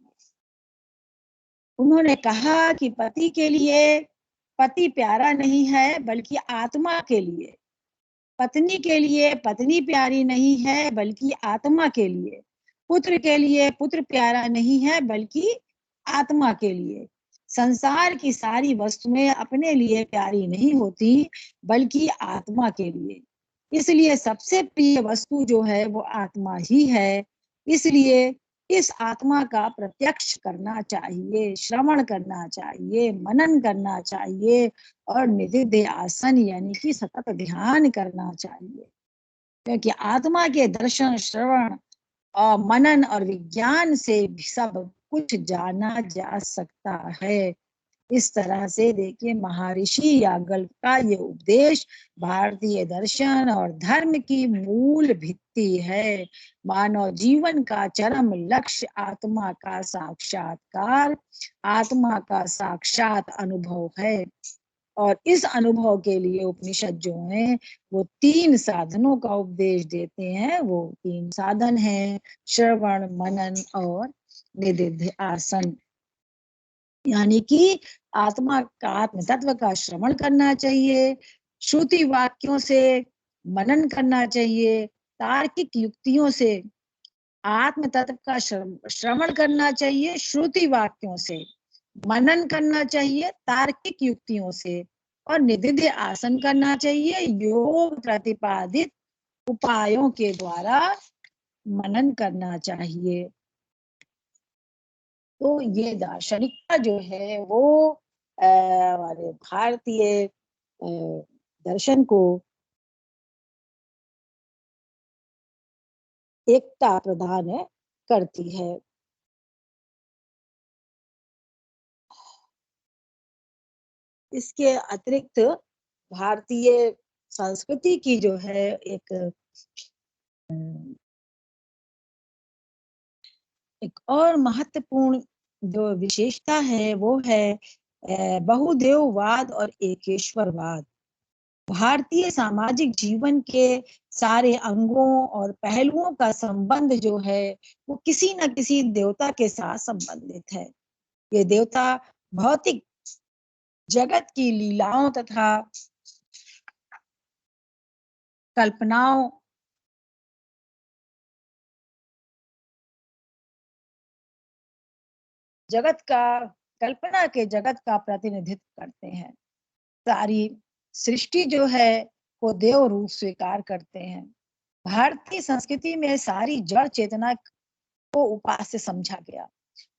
उन्होंने कहा कि पति के लिए पति प्यारा नहीं है बल्कि आत्मा के लिए, पत्नी के लिए पत्नी प्यारी नहीं है बल्कि आत्मा के लिए, पुत्र के लिए पुत्र प्यारा नहीं है बल्कि आत्मा के लिए। संसार की सारी वस्तुएं अपने लिए प्यारी नहीं होती बल्कि आत्मा के लिए। इसलिए सबसे प्रिय वस्तु जो है वो आत्मा ही है। इसलिए इस आत्मा का प्रत्यक्ष करना चाहिए, श्रवण करना चाहिए, मनन करना चाहिए और निधिध्य आसन यानी कि सतत ध्यान करना चाहिए। क्योंकि आत्मा के दर्शन, श्रवण और मनन और विज्ञान से सब कुछ जाना जा सकता है। इस तरह से देखिए महर्षि याज्ञवल्क्य का ये उपदेश भारतीय दर्शन और धर्म की मूल भित्ति है। मानव जीवन का चरम लक्ष्य आत्मा का साक्षात्कार, आत्मा का साक्षात अनुभव है। और इस अनुभव के लिए उपनिषद जो है वो 3 साधनों का उपदेश देते हैं। वो 3 साधन हैं श्रवण, मनन और निधिध्य आसन। यानी कि आत्मा का, आत्म तत्व का श्रवण करना चाहिए, श्रुति वाक्यों से मनन करना चाहिए, तार्किक युक्तियों से आत्म तत्व का श्रवण करना चाहिए, श्रुति वाक्यों से मनन करना चाहिए, तार्किक युक्तियों से, और निधिध्य आसन करना चाहिए, योग प्रतिपादित उपायों के द्वारा मनन करना चाहिए। तो ये दार्शनिकता जो है वो हमारे भारतीय दर्शन को एकता प्रदान करती है। इसके अतिरिक्त भारतीय संस्कृति की जो है एक और महत्वपूर्ण जो विशेषता है वो है बहुदेववाद और एकेश्वरवाद। भारतीय सामाजिक जीवन के सारे अंगों और पहलुओं का संबंध जो है वो किसी न किसी देवता के साथ संबंधित है। ये देवता भौतिक जगत की लीलाओं तथा कल्पनाओं जगत का कल्पना के जगत का प्रतिनिधित्व करते हैं। सारी सृष्टि जो है वो देव रूप स्वीकार करते हैं। भारतीय संस्कृति में सारी जड़ चेतना को उपास्य समझा गया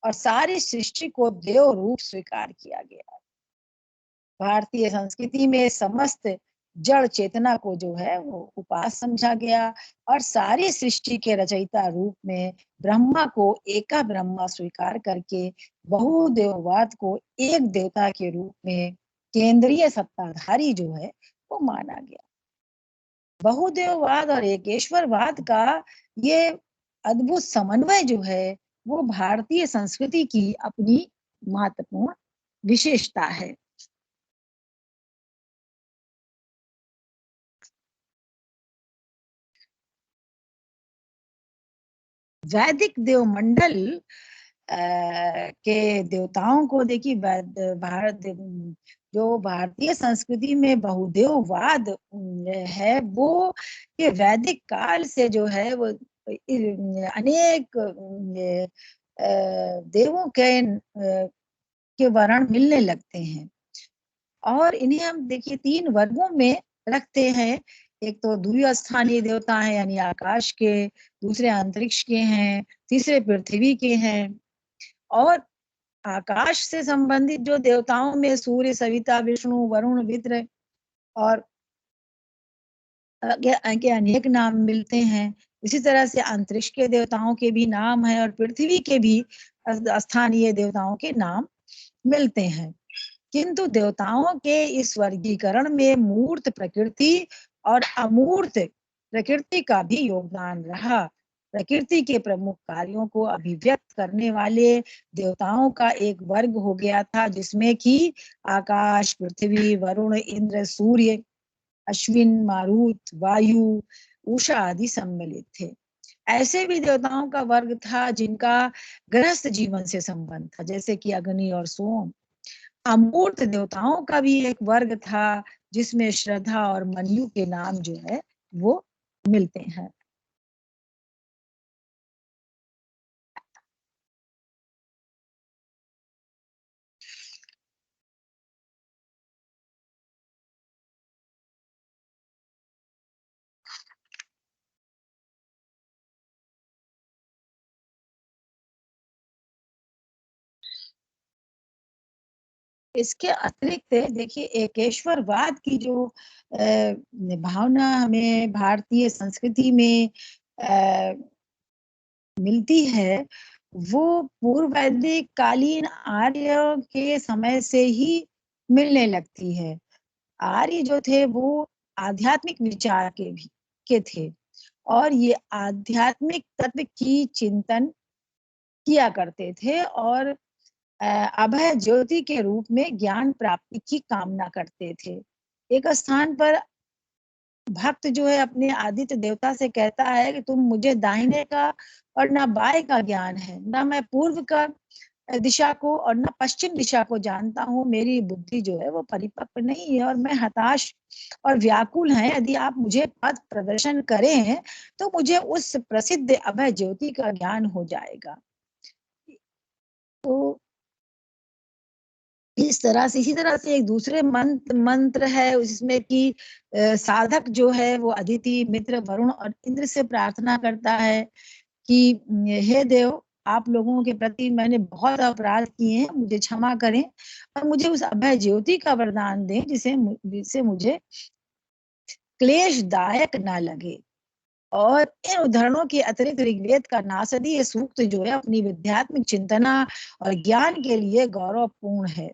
और सारी सृष्टि को देव रूप स्वीकार किया गया। भारतीय संस्कृति में समस्त जड़ चेतना को जो है वो उपास्य समझा गया और सारी सृष्टि के रचयिता रूप में ब्रह्मा को एका ब्रह्मा स्वीकार करके बहुदेववाद को एक देवता के रूप में केंद्रीय सत्ताधारी जो है वो माना गया। बहुदेववाद और एकेश्वरवाद का ये अद्भुत समन्वय जो है वो भारतीय संस्कृति की अपनी महत्वपूर्ण विशेषता है। वैदिक देवमंडल के देवताओं को देखिए, भारत जो भारतीय संस्कृति में बहुदेववाद है वो ये वैदिक काल से जो है वो अनेक देवों के वर्ण मिलने लगते हैं और इन्हें हम देखिए 3 वर्गों में रखते हैं। एक तो द्वितीय स्थानीय देवता है यानी आकाश के, दूसरे अंतरिक्ष के हैं, तीसरे पृथ्वी के हैं। और आकाश से संबंधित जो देवताओं में सूर्य, सविता, विष्णु, वरुण, मित्र और के अनेक नाम मिलते हैं। इसी तरह से अंतरिक्ष के देवताओं के भी नाम है और पृथ्वी के भी स्थानीय देवताओं के नाम मिलते हैं। किंतु देवताओं के इस वर्गीकरण में मूर्त प्रकृति और अमूर्त प्रकृति का भी योगदान रहा। प्रकृति के प्रमुख कार्यों को अभिव्यक्त करने वाले देवताओं का एक वर्ग हो गया था, जिसमें कि आकाश, पृथ्वी, वरुण, इंद्र, सूर्य, अश्विन, मारुत, वायु, उषा आदि सम्मिलित थे। ऐसे भी देवताओं का वर्ग था जिनका गृहस्थ जीवन से संबंध था, जैसे कि अग्नि और सोम। अमूर्त देवताओं का भी एक वर्ग था जिसमें श्रद्धा और मनयु के नाम जो है वो मिलते हैं। इसके अतिरिक्त देखिए एकेश्वरवाद की जो भावना हमें भारतीय संस्कृति में अ, मिलती है, वो पूर्व वैदिक कालीन आर्य के समय से ही मिलने लगती है। आर्य जो थे वो आध्यात्मिक विचार के थे, और ये आध्यात्मिक तत्व की चिंतन किया करते थे, और अभय ज्योति के रूप में ज्ञान प्राप्ति की कामना करते थे। एक स्थान पर भक्त जो है अपने आदित्य देवता से कहता है कि तुम मुझे दाहिने का और ना बाएं का ज्ञान है, ना मैं पूर्व का दिशा को और ना पश्चिम दिशा को जानता हूँ। मेरी बुद्धि जो है वो परिपक्व नहीं है और मैं हताश और व्याकुल है। यदि आप मुझे पथ प्रदर्शन करें तो मुझे उस प्रसिद्ध अभय ज्योति का ज्ञान हो जाएगा। तो इसी तरह से एक दूसरे मंत्र है जिसमें कि साधक जो है वो अदिति, मित्र, वरुण और इंद्र से प्रार्थना करता है कि हे देव, आप लोगों के प्रति मैंने बहुत अपराध किए हैं, मुझे क्षमा करें और मुझे उस अभय ज्योति का वरदान दें जिससे मुझे क्लेशदायक ना लगे। और इन उदाहरणों के अतिरिक्त ऋग्वेद का नासदी ये सूक्त जो है अपनी विद्यात्मक चिंतना और ज्ञान के लिए गौरवपूर्ण है।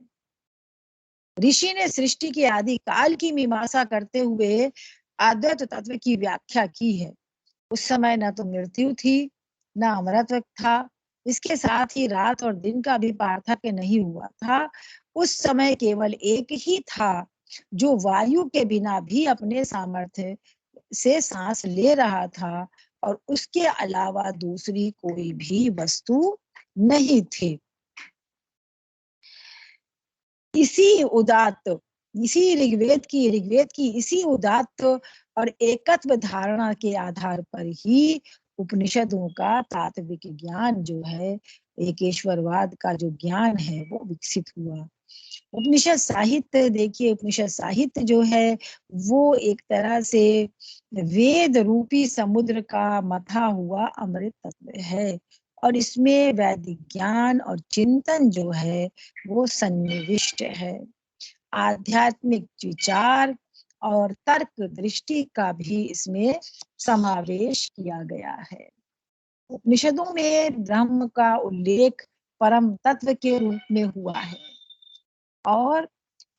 ऋषि ने सृष्टि के आदि काल की मीमांसा करते हुए आद्वैत तत्व की व्याख्या की है। उस समय न तो मृत्यु थी, न अमरत्व था। इसके साथ ही रात और दिन का भी पार्थक्य नहीं हुआ था। उस समय केवल एक ही था जो वायु के बिना भी अपने सामर्थ्य से सांस ले रहा था, और उसके अलावा दूसरी कोई भी वस्तु नहीं थी। इसी उदात्त इसी ऋग्वेद की इसी उदात्त और एकत्व धारणा के आधार पर ही उपनिषदों का तात्विक ज्ञान जो है, एकेश्वरवाद का जो ज्ञान है वो विकसित हुआ। उपनिषद साहित्य देखिए, उपनिषद साहित्य जो है वो एक तरह से वेद रूपी समुद्र का मथा हुआ अमृत तत्व है, और इसमें वैदिक ज्ञान और चिंतन जो है वो सन्निविष्ट है। आध्यात्मिक विचार और तर्क दृष्टि का भी इसमें समावेश किया गया है। उपनिषदों में ब्रह्म का उल्लेख परम तत्व के रूप में हुआ है, और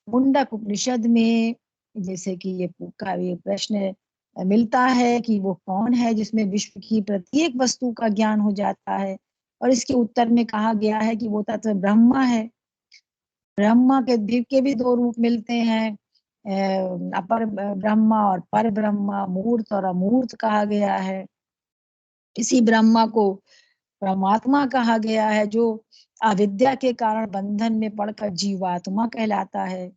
मुंडक उपनिषद में जैसे कि ये प्रश्न मिलता है कि वो कौन है जिसमें विश्व की प्रत्येक वस्तु का ज्ञान हो जाता है, और इसके उत्तर में कहा गया है कि वो तत्व ब्रह्मा है। ब्रह्मा के भी दो रूप मिलते हैं, अपर ब्रह्मा और पर ब्रह्मा, मूर्त और अमूर्त कहा गया है। इसी ब्रह्मा को परमात्मा कहा गया है, जो अविद्या के कारण बंधन में पड़कर जीवात्मा कहलाता है।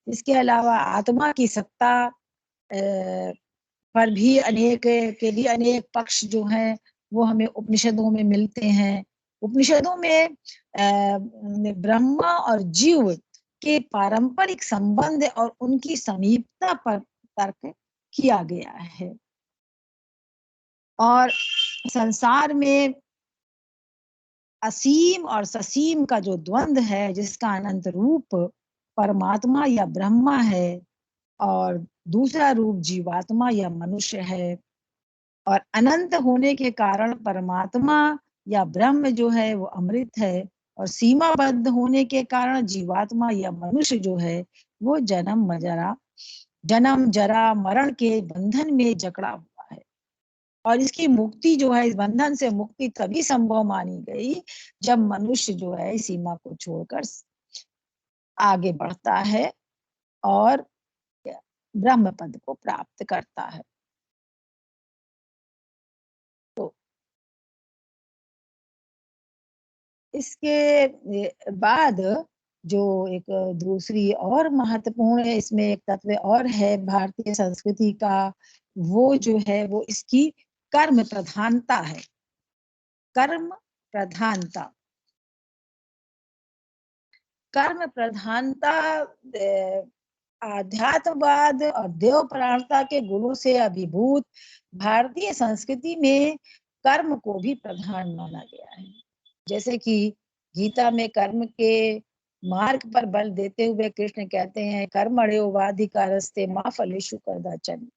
इसके अलावा आत्मा की सत्ता पर भी अनेक पक्ष जो हैं वो हमें उपनिषदों में मिलते हैं। उपनिषदों में ब्रह्मा और जीव के पारंपरिक संबंध और उनकी समीपता पर तर्क किया गया है, और संसार में असीम और ससीम का जो द्वंद्व है, जिसका अनंत रूप परमात्मा या ब्रह्मा है और दूसरा रूप जीवात्मा या मनुष्य है, और अनंत होने के कारण परमात्मा या ब्रह्म जो है वो अमृत है, और सीमाबद्ध होने के कारण जीवात्मा या मनुष्य जो है वो जन्म जरा मरण के बंधन में जकड़ा हुआ है। और इसकी मुक्ति जो है, इस बंधन से मुक्ति तभी संभव मानी गई जब मनुष्य जो है सीमा को छोड़कर आगे बढ़ता है और ब्रह्म पद को प्राप्त करता है। तो इसके बाद जो एक दूसरी और महत्वपूर्ण है, इसमें एक तत्व और है भारतीय संस्कृति का, वो जो है वो इसकी कर्म प्रधानता है। कर्म प्रधानता, कर्म प्रधानता आध्यात्मवाद और देव प्राणता के गुणों से अभिभूत भारतीय संस्कृति में कर्म को भी प्रधान माना गया है। जैसे कि गीता में कर्म के मार्ग पर बल देते हुए कृष्ण कहते हैं कर्मण्यो वाधिकारस्ते मा फलेषु कदाचन।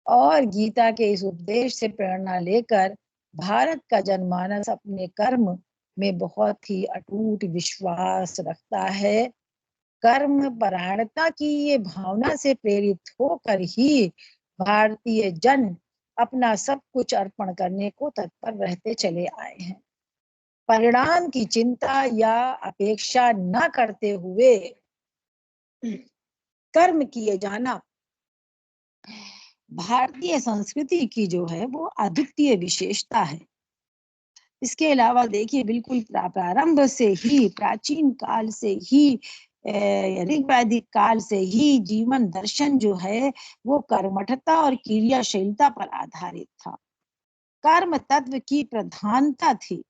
और गीता के इस उपदेश से प्रेरणा लेकर भारत का जनमानस अपने कर्म में बहुत ही अटूट विश्वास रखता है। कर्म परायणता की ये भावना से प्रेरित होकर ही भारतीय जन अपना सब कुछ अर्पण करने को तत्पर रहते चले आए हैं। परिणाम की चिंता या अपेक्षा न करते हुए कर्म किए जाना भारतीय संस्कृति की जो है वो अद्वितीय विशेषता है। इसके अलावा देखिए बिल्कुल प्रारंभ से ही, प्राचीन काल से ही, ऋग वैदिक काल से ही जीवन दर्शन जो है वो कर्मठता और क्रियाशीलता पर आधारित था। कर्म तत्व की प्रधानता थी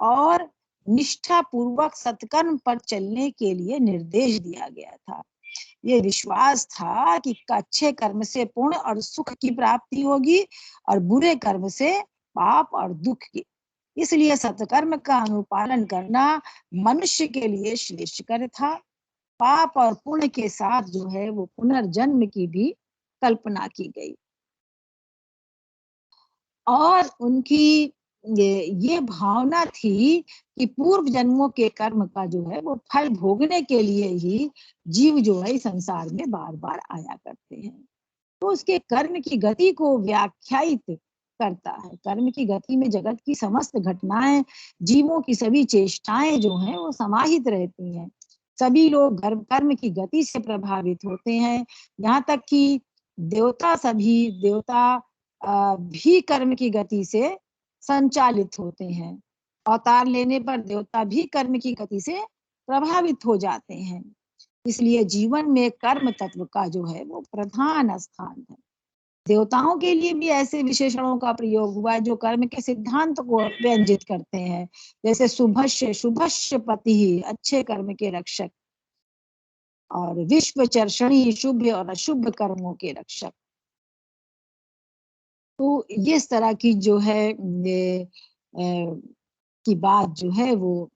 और निष्ठा पूर्वक सत्कर्म पर चलने के लिए निर्देश दिया गया था। ये विश्वास था कि अच्छे कर्म से पुण्य और सुख की प्राप्ति होगी और बुरे कर्म से पाप और दुख की। इसलिए सत्कर्म का अनुपालन करना मनुष्य के लिए श्रेष्ठकर था। पाप और पुण्य के साथ जो है वो पुनर्जन्म की भी कल्पना की गई और उनकी ये भावना थी कि पूर्व जन्मों के कर्म का जो है वो फल भोगने के लिए ही जीव जो है संसार में बार बार आया करते हैं। तो उसके कर्म की गति को व्याख्यायित करता है। कर्म की गति में जगत की समस्त घटनाएं, जीवों की सभी चेष्टाएं जो हैं वो समाहित रहती हैं। सभी लोग कर्म की गति से प्रभावित होते हैं। यहाँ तक कि देवता भी कर्म की गति से संचालित होते हैं। अवतार लेने पर देवता भी कर्म की गति से प्रभावित हो जाते हैं। इसलिए जीवन में कर्म तत्व का जो है वो प्रधान स्थान है। देवताओं के लिए भी ऐसे विशेषणों का प्रयोग हुआ है जो कर्म के सिद्धांत को व्यंजित करते हैं। जैसे शुभस्य, शुभस्य पति, अच्छे कर्म के रक्षक, और विश्व चर्षणी, शुभ और अशुभ कर्मों के रक्षक। तो ये इस तरह की जो है की बात जो है वो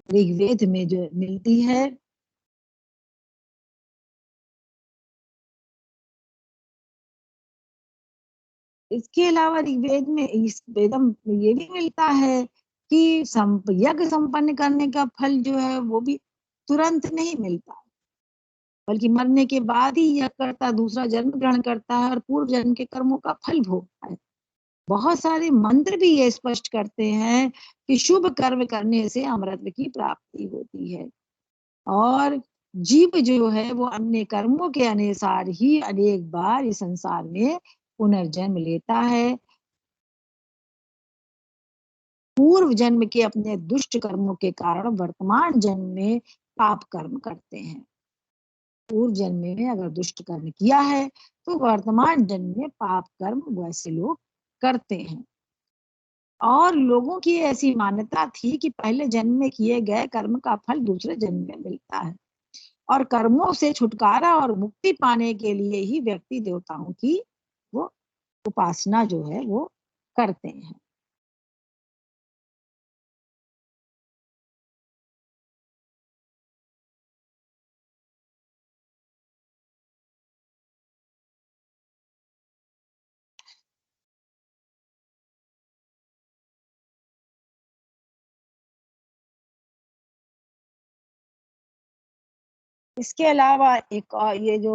ऋग्वेद में जो मिलती है। इसके अलावा ऋग्वेद में इस वेदम ये भी मिलता है कि यज्ञ संपन्न करने का फल जो है वो भी तुरंत नहीं मिलता, बल्कि मरने के बाद ही यज्ञ करता दूसरा जन्म ग्रहण करता है और पूर्व जन्म के कर्मों का फल भोगता है। बहुत सारे मंत्र भी ये स्पष्ट करते हैं कि शुभ कर्म करने से अमरत्व की प्राप्ति होती है और जीव जो है वो अपने कर्मों के अनुसार ही अनेक बार इस संसार में पुनर्जन्म लेता है। पूर्व जन्म के अपने दुष्ट कर्मों के कारण वर्तमान जन्म में पाप कर्म करते हैं। पूर्व जन्म में अगर दुष्ट कर्म किया है तो वर्तमान जन्म में पाप कर्म वैसे लोग करते हैं। और लोगों की ऐसी मान्यता थी कि पहले जन्म में किए गए कर्म का फल दूसरे जन्म में मिलता है और कर्मों से छुटकारा और मुक्ति पाने के लिए ही व्यक्ति देवताओं की वो उपासना जो है वो करते हैं। इसके अलावा एक और ये जो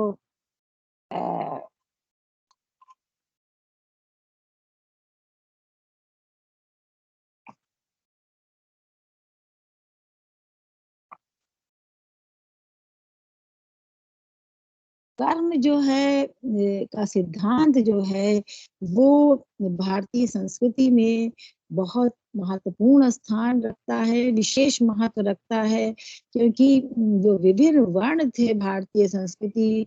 कर्म जो है का सिद्धांत जो है वो भारतीय संस्कृति में बहुत महत्वपूर्ण स्थान रखता है, विशेष महत्व रखता है, क्योंकि जो विभिन्न वर्ण थे भारतीय संस्कृति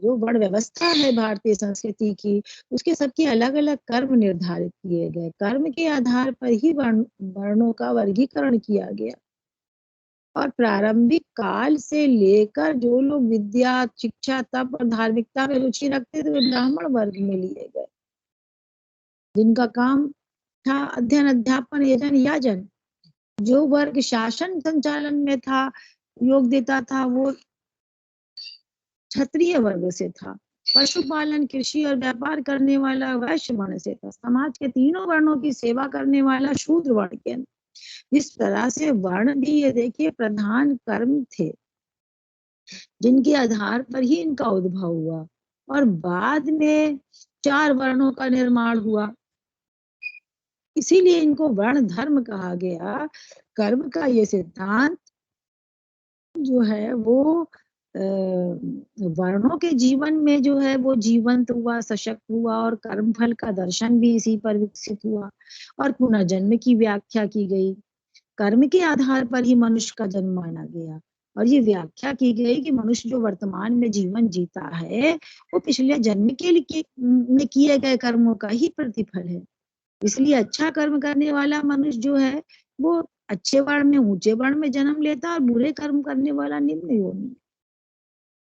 जो वर्ण व्यवस्था है भारतीय संस्कृति की, उसके सबके अलग अलग कर्म निर्धारित किए गए। कर्म के आधार पर ही वर्णों का वर्गीकरण किया गया। और प्रारंभिक काल से लेकर जो लोग विद्या, शिक्षा, तप और धार्मिकता में रुचि रखते थे वे ब्राह्मण वर्ग में लिए गए, जिनका काम था अध्ययन, अध्यापन, यजन, याजन। जो वर्ग शासन संचालन में था, योग देता था, वो क्षत्रिय वर्ग से था। पशुपालन, कृषि और व्यापार करने वाला वैश्य वर्ण से था। समाज के तीनों वर्णों की सेवा करने वाला शूद्र वर्ण के। इस तरह से वर्ण भी ये देखिए प्रधान कर्म थे, जिनके आधार पर ही इनका उद्भव हुआ और बाद में 4 वर्णों का निर्माण हुआ। इसीलिए इनको वर्ण धर्म कहा गया। कर्म का ये सिद्धांत जो है वो वर्णों के जीवन में जो है वो जीवंत हुआ, सशक्त हुआ और कर्म फल का दर्शन भी इसी पर विकसित हुआ और पुनर्जन्म की व्याख्या की गई। कर्म के आधार पर ही मनुष्य का जन्म माना गया और ये व्याख्या की गई कि मनुष्य जो वर्तमान में जीवन जीता है वो पिछले जन्म के लिए में किए गए कर्मों का ही प्रतिफल है। इसलिए अच्छा कर्म करने वाला मनुष्य जो है वो अच्छे वर्ण में, ऊंचे वर्ण में जन्म लेता है और बुरे कर्म करने वाला निम्न योनि में।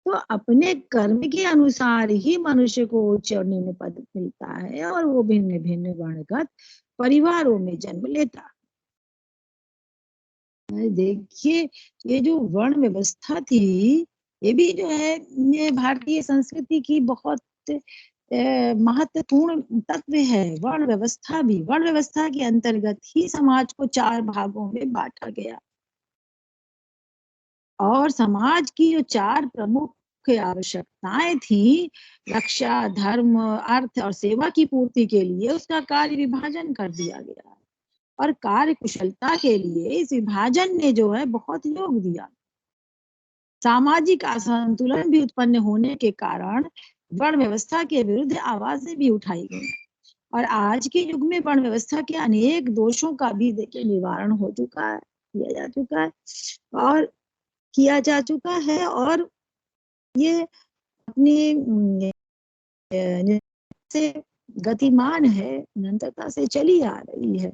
तो अपने कर्म के अनुसार ही मनुष्य को उच्च और निम्न पद मिलता है और वो भिन्न भिन्न वर्णगत परिवारों में जन्म लेता। देखिए ये जो वर्ण व्यवस्था थी ये भी जो है ये भारतीय संस्कृति की बहुत महत्वपूर्ण तत्व है। वर्ण व्यवस्था भी, वर्ण व्यवस्था के अंतर्गत ही समाज को 4 भागों में बांटा गया और समाज की जो 4 प्रमुख आवश्यकताएं थी, रक्षा, धर्म, अर्थ और सेवा की पूर्ति के लिए उसका कार्य विभाजन कर दिया गया और कार्य कुशलता के लिए इस विभाजन ने जो है बहुत योग दिया। सामाजिक असंतुलन भी उत्पन्न होने के कारण वर्ण व्यवस्था के विरुद्ध आवाजें भी उठाई गई और आज के युग में वर्ण व्यवस्था के अनेक दोषों का भी देखिए निवारण हो चुका है, किया जा चुका है और किया जा चुका है और ये अपनी से गतिमान है, निरंतरता से चली आ रही है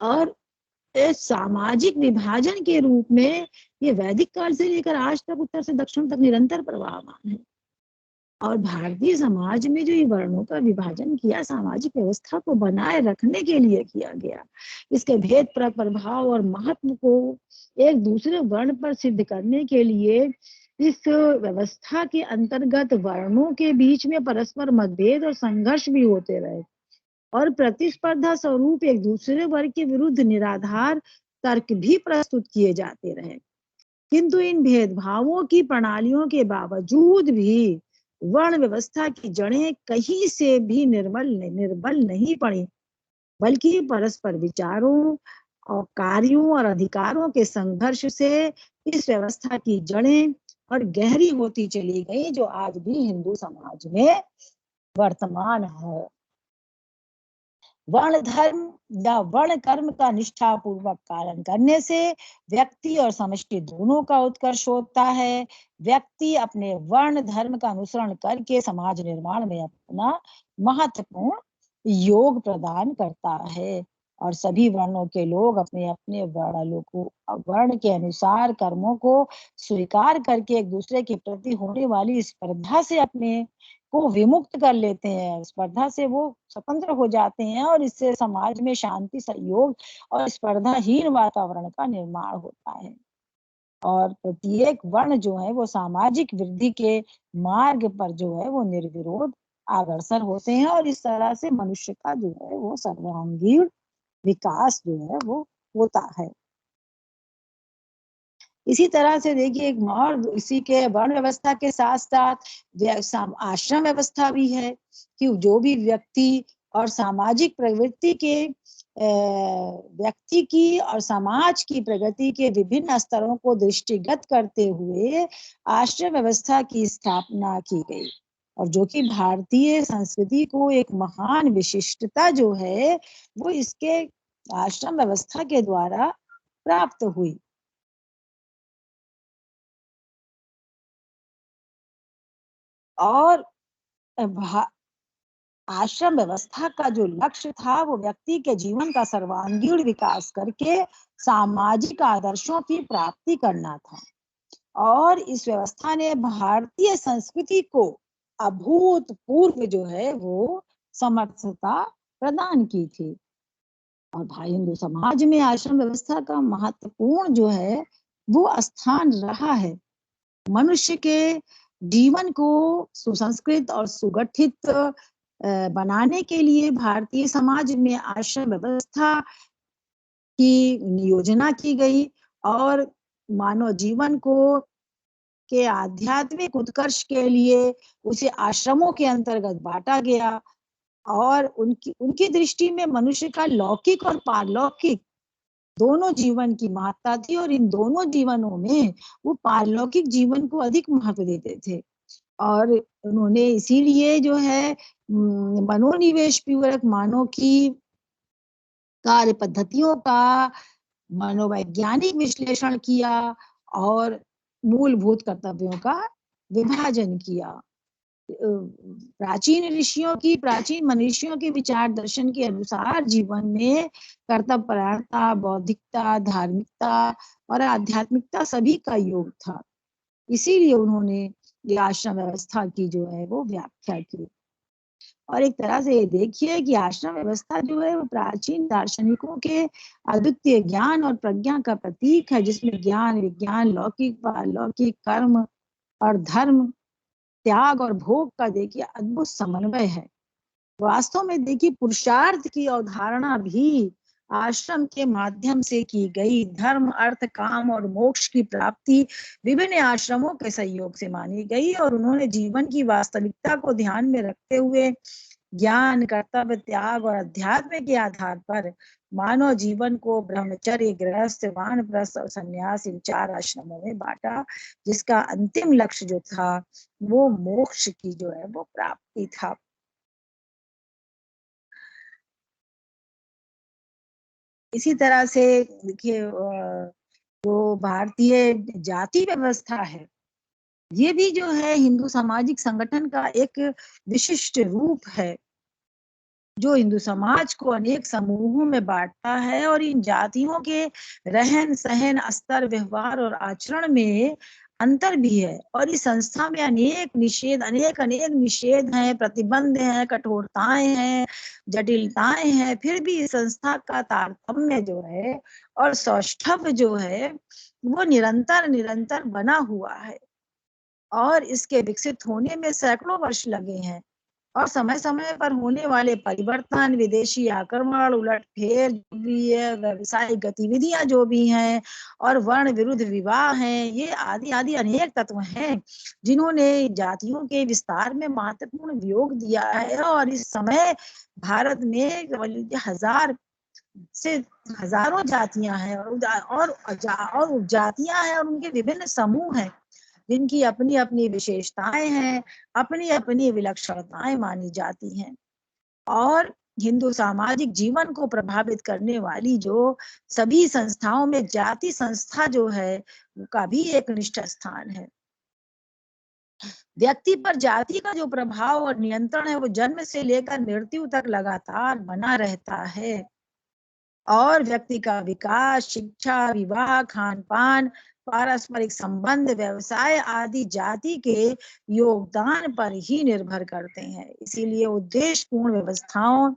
और सामाजिक विभाजन के रूप में ये वैदिक काल से लेकर आज तक उत्तर से दक्षिण तक निरंतर प्रवाहमान है। और भारतीय समाज में जो ये वर्णों का विभाजन किया सामाजिक व्यवस्था को बनाए रखने के लिए किया गया, इसके भेद प्रभाव और महत्व को एक दूसरे वर्ण पर सिद्ध करने के लिए इस व्यवस्था के अंतर्गत वर्णों के बीच में परस्पर मतभेद और संघर्ष भी होते रहे और प्रतिस्पर्धा स्वरूप एक दूसरे वर्ग के विरुद्ध निराधार तर्क भी प्रस्तुत किए जाते रहे। किंतु इन भेदभावों की प्रणालियों के बावजूद भी वर्ण व्यवस्था की जड़ें कहीं से भी निर्बल नहीं पड़ी, बल्कि परस्पर विचारों और कार्यों और अधिकारों के संघर्ष से इस व्यवस्था की जड़ें और गहरी होती चली गई, जो आज भी हिंदू समाज में वर्तमान है। वर्ण धर्म या वर्ण कर्म का निष्ठा पूर्वक पालन करने से व्यक्ति और समष्टि दोनों का उत्कर्ष होता है। व्यक्ति अपने वर्ण धर्म का अनुसरण करके समाज निर्माण में अपना महत्वपूर्ण योग प्रदान करता है और सभी वर्णों के लोग अपने अपने वर्ण के अनुसार कर्मों को स्वीकार करके एक दूसरे के प्रति होने वाली स्पर्धा से अपने को विमुक्त कर लेते हैं। स्पर्धा से वो स्वतंत्र हो जाते हैं और इससे समाज में शांति, सहयोग और स्पर्धाहीन वातावरण का निर्माण होता है और प्रत्येक वर्ण जो है वो सामाजिक वृद्धि के मार्ग पर जो है वो निर्विरोध अग्रसर होते हैं और इस तरह से मनुष्य का जो है वो सर्वांगीण विकास जो है वो होता है। इसी तरह से देखिए एक और इसी के वर्ण व्यवस्था के साथ साथ आश्रम व्यवस्था भी है कि जो भी व्यक्ति और सामाजिक प्रवृत्ति के व्यक्ति की और समाज की प्रगति के विभिन्न स्तरों को दृष्टिगत करते हुए आश्रम व्यवस्था की स्थापना की गई, और जो कि भारतीय संस्कृति को एक महान विशिष्टता जो है वो इसके आश्रम व्यवस्था के द्वारा प्राप्त हुई। और आश्रम व्यवस्था का जो लक्ष्य था वो व्यक्ति के जीवन का सर्वांगीण विकास करके सामाजिक आदर्शों की प्राप्ति करना था, और इस व्यवस्था ने भारतीय संस्कृति को अभूतपूर्व जो है वो समर्थता प्रदान की थी। और भाई हिंदू समाज में आश्रम व्यवस्था का महत्वपूर्ण जो है वो स्थान रहा है। मनुष्य के जीवन को सुसंस्कृत और सुगठित बनाने के लिए भारतीय समाज में आश्रम व्यवस्था की योजना की गई, और मानव जीवन को के आध्यात्मिक उत्कर्ष के लिए उसे आश्रमों के अंतर्गत बांटा गया। और उनकी उनकी दृष्टि में मनुष्य का लौकिक और पारलौकिक दोनों जीवन की महत्ता थी, और इन दोनों जीवनों में वो पारलौकिक जीवन को अधिक महत्व देते थे। और उन्होंने इसीलिए जो है मनोनिवेश पूर्वक मानव की कार्य पद्धतियों का मनोवैज्ञानिक विश्लेषण किया और मूलभूत कर्तव्यों का विभाजन किया। प्राचीन मनुष्यों के विचार दर्शन के अनुसार जीवन में कर्तव्य परायणता, बौद्धिकता, धार्मिकता और आध्यात्मिकता सभी का योग था। इसीलिए उन्होंने ये आश्रम व्यवस्था की जो है वो व्याख्या की। और एक तरह से ये देखिए कि आश्रम व्यवस्था जो है वो प्राचीन दार्शनिकों के अद्वितीय ज्ञान और प्रज्ञा का प्रतीक है, जिसमें ज्ञान, विज्ञान, लौकिक, अलौकिक, कर्म और धर्म, त्याग और भोग का देखिए अद्भुत समन्वय है। वास्तव में देखिए पुरुषार्थ की अवधारणा भी आश्रम के माध्यम से की गई। धर्म, अर्थ, काम और मोक्ष की प्राप्ति विभिन्न आश्रमों के सहयोग से मानी गई, और उन्होंने जीवन की वास्तविकता को ध्यान में रखते हुए ज्ञान, कर्तव्य, त्याग और अध्यात्म के आधार पर मानव जीवन को ब्रह्मचर्य, गृहस्थ, वानप्रस्थ और संन्यास इन 4 आश्रमों में बांटा, जिसका अंतिम लक्ष्य जो था वो मोक्ष की जो है वो प्राप्ति था। इसी तरह से देखिए जो भारतीय जाति व्यवस्था है ये भी जो है हिंदू सामाजिक संगठन का एक विशिष्ट रूप है, जो हिंदू समाज को अनेक समूहों में बांटता है, और इन जातियों के रहन सहन, स्तर, व्यवहार और आचरण में अंतर भी है। और इस संस्था में अनेक अनेक निषेध हैं, प्रतिबंध हैं, कठोरताएं हैं, जटिलताएं हैं, फिर भी इस संस्था का तारतम्य जो है और सौष्ठव जो है वो निरंतर निरंतर बना हुआ है, और इसके विकसित होने में सैकड़ों वर्ष लगे हैं। और समय समय पर होने वाले परिवर्तन, विदेशी आक्रमण, उलटफेर जो भी है, व्यवसायिक गतिविधियां जो भी हैं, और वर्ण विरुद्ध विवाह हैं, ये आदि आदि अनेक तत्व हैं जिन्होंने जातियों के विस्तार में महत्वपूर्ण योग दिया है। और इस समय भारत में हजार से हजारों जातियां हैं, और उपजातियां हैं, और उनके विभिन्न समूह हैं जिनकी अपनी अपनी विशेषताएं हैं, अपनी अपनी विलक्षणताएं मानी जाती हैं। और हिंदू सामाजिक जीवन को प्रभावित करने वाली जो सभी संस्थाओं में जाति संस्था जो है का भी एक निष्ठ स्थान है। व्यक्ति पर जाति का जो प्रभाव और नियंत्रण है वो जन्म से लेकर मृत्यु तक लगातार बना रहता है, और व्यक्ति का विकास, शिक्षा, विवाह, खान पान, पारस्परिक संबंध, व्यवसाय आदि जाति के योगदान पर ही निर्भर करते हैं। इसीलिए उद्देश्यपूर्ण व्यवस्थाओं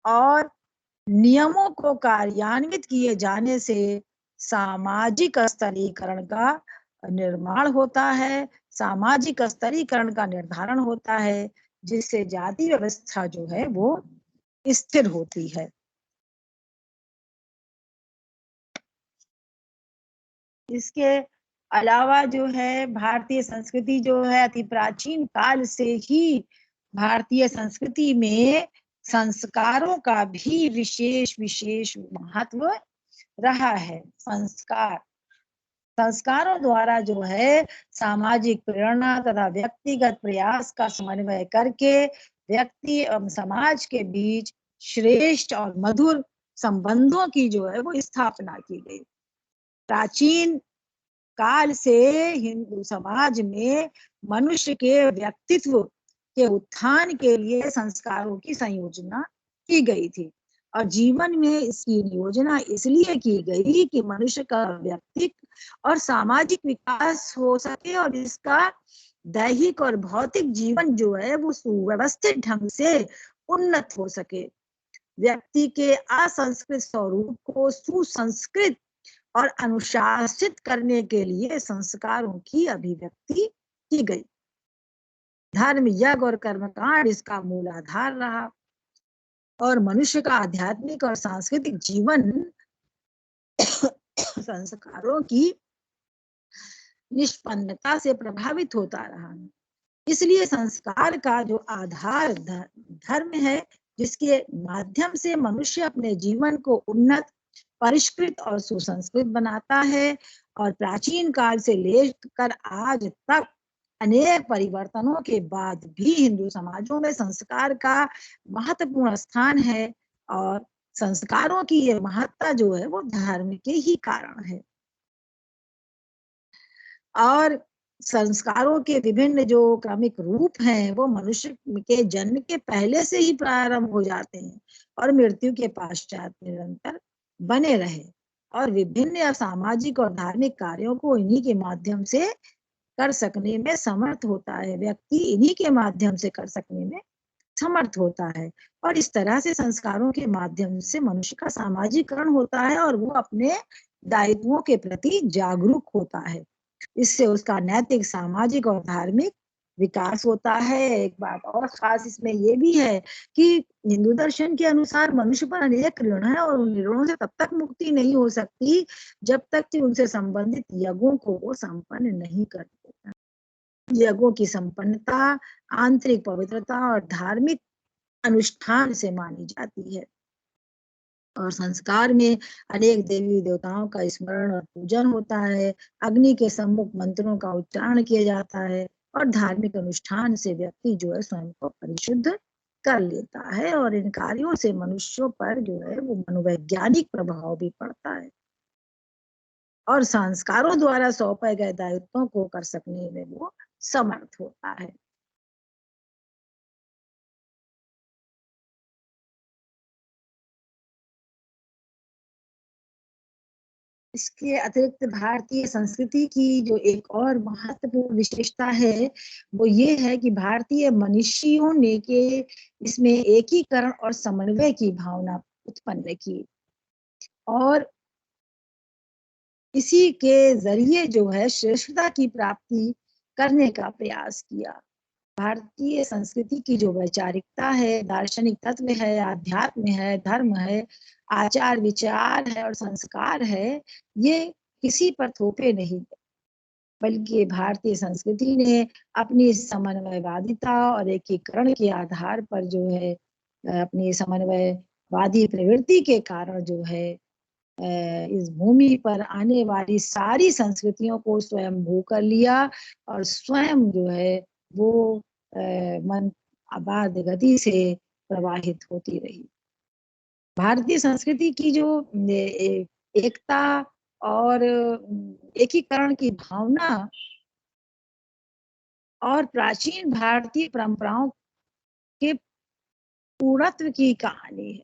और नियमों को कार्यान्वित किए जाने से सामाजिक स्तरीकरण का निर्माण होता है, सामाजिक स्तरीकरण का निर्धारण होता है, जिससे जाति व्यवस्था जो है वो स्थिर होती है। इसके अलावा जो है भारतीय संस्कृति जो है अति प्राचीन काल से ही भारतीय संस्कृति में संस्कारों का भी विशेष विशेष महत्व रहा है। संस्कारों द्वारा जो है सामाजिक प्रेरणा तथा व्यक्तिगत प्रयास का समन्वय करके व्यक्ति एवं समाज के बीच श्रेष्ठ और मधुर संबंधों की जो है वो स्थापना की गई। प्राचीन काल से हिंदू समाज में मनुष्य के व्यक्तित्व के उत्थान के लिए संस्कारों की संयोजना की गई थी और जीवन में इसकी योजना इसलिए की गई कि मनुष्य का व्यक्तित्व और सामाजिक विकास हो सके और इसका दैहिक और भौतिक जीवन जो है वो सुव्यवस्थित ढंग से उन्नत हो सके। व्यक्ति के असंस्कृत स्वरूप को सुसंस्कृत और अनुशासित करने के लिए संस्कारों की अभिव्यक्ति की गई। धर्म, यज्ञ और कर्मकांड इसका मूल आधार रहा और मनुष्य का आध्यात्मिक और सांस्कृतिक जीवन संस्कारों की निष्पन्नता से प्रभावित होता रहा। इसलिए संस्कार का जो आधार धर्म है, जिसके माध्यम से मनुष्य अपने जीवन को उन्नत, परिष्कृत और सुसंस्कृत बनाता है और प्राचीन काल से लेकर आज तक अनेक परिवर्तनों के बाद भी हिंदू समाजों में संस्कार का महत्वपूर्ण स्थान है और संस्कारों की ये महत्ता जो है वो धर्म के ही कारण है। और संस्कारों के विभिन्न जो क्रमिक रूप हैं वो मनुष्य के जन्म के पहले से ही प्रारंभ हो जाते हैं और मृत्यु के पश्चात निरंतर बने रहे और विभिन्न सामाजिक और धार्मिक कार्यों को इन्हीं के माध्यम से कर सकने में समर्थ होता है। व्यक्ति इन्हीं के माध्यम से कर सकने में समर्थ होता है और इस तरह से संस्कारों के माध्यम से मनुष्य का सामाजिकरण होता है और वो अपने दायित्वों के प्रति जागरूक होता है। इससे उसका नैतिक, सामाजिक और धार्मिक विकास होता है। एक बात और खास इसमें ये भी है कि हिंदू दर्शन के अनुसार मनुष्य पर अनेक ऋण है और उन ऋणों से तब तक मुक्ति नहीं हो सकती जब तक कि उनसे संबंधित यज्ञों को वो संपन्न नहीं कर देता। यज्ञों की संपन्नता आंतरिक पवित्रता और धार्मिक अनुष्ठान से मानी जाती है और संस्कार में अनेक देवी देवताओं का स्मरण और पूजन होता है। अग्नि के सम्मुख मंत्रों का उच्चारण किया जाता है और धार्मिक अनुष्ठान से व्यक्ति जो है स्वयं को परिशुद्ध कर लेता है और इन कार्यों से मनुष्यों पर जो है वो मनोवैज्ञानिक प्रभाव भी पड़ता है और संस्कारों द्वारा सौंपे गए दायित्वों को कर सकने में वो समर्थ होता है। इसके अतिरिक्त भारतीय संस्कृति की जो एक और महत्वपूर्ण विशेषता है वो ये है कि भारतीय मनीषियों ने के इसमें एकीकरण और समन्वय की भावना उत्पन्न की और इसी के जरिए जो है श्रेष्ठता की प्राप्ति करने का प्रयास किया। भारतीय संस्कृति की जो वैचारिकता है, दार्शनिक तत्व है, आध्यात्म है, धर्म है, आचार विचार है और संस्कार है, ये किसी पर थोपे नहीं बल्कि भारतीय संस्कृति ने अपनी समन्वयवादिता और एकीकरण के आधार पर जो है अपनी समन्वयवादी प्रवृत्ति के कारण जो है इस भूमि पर आने वाली सारी संस्कृतियों को स्वयं भू कर लिया और स्वयं जो है वो मन आबाद गति से प्रवाहित होती रही। भारतीय संस्कृति की जो एकता और एकीकरण की भावना और प्राचीन भारतीय परंपराओं के पूर्णत्व की कहानी है।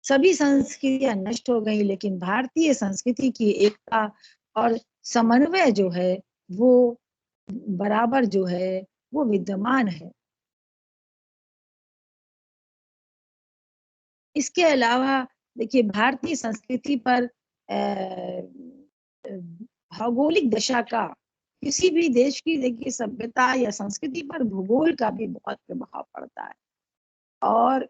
सभी संस्कृतियां नष्ट हो गई लेकिन भारतीय संस्कृति की एकता और समन्वय जो है वो बराबर जो है वो विद्यमान है। इसके अलावा देखिए भारतीय संस्कृति पर भौगोलिक दशा का किसी भी देश की देखिए सभ्यता या संस्कृति पर भूगोल का भी बहुत प्रभाव पड़ता है और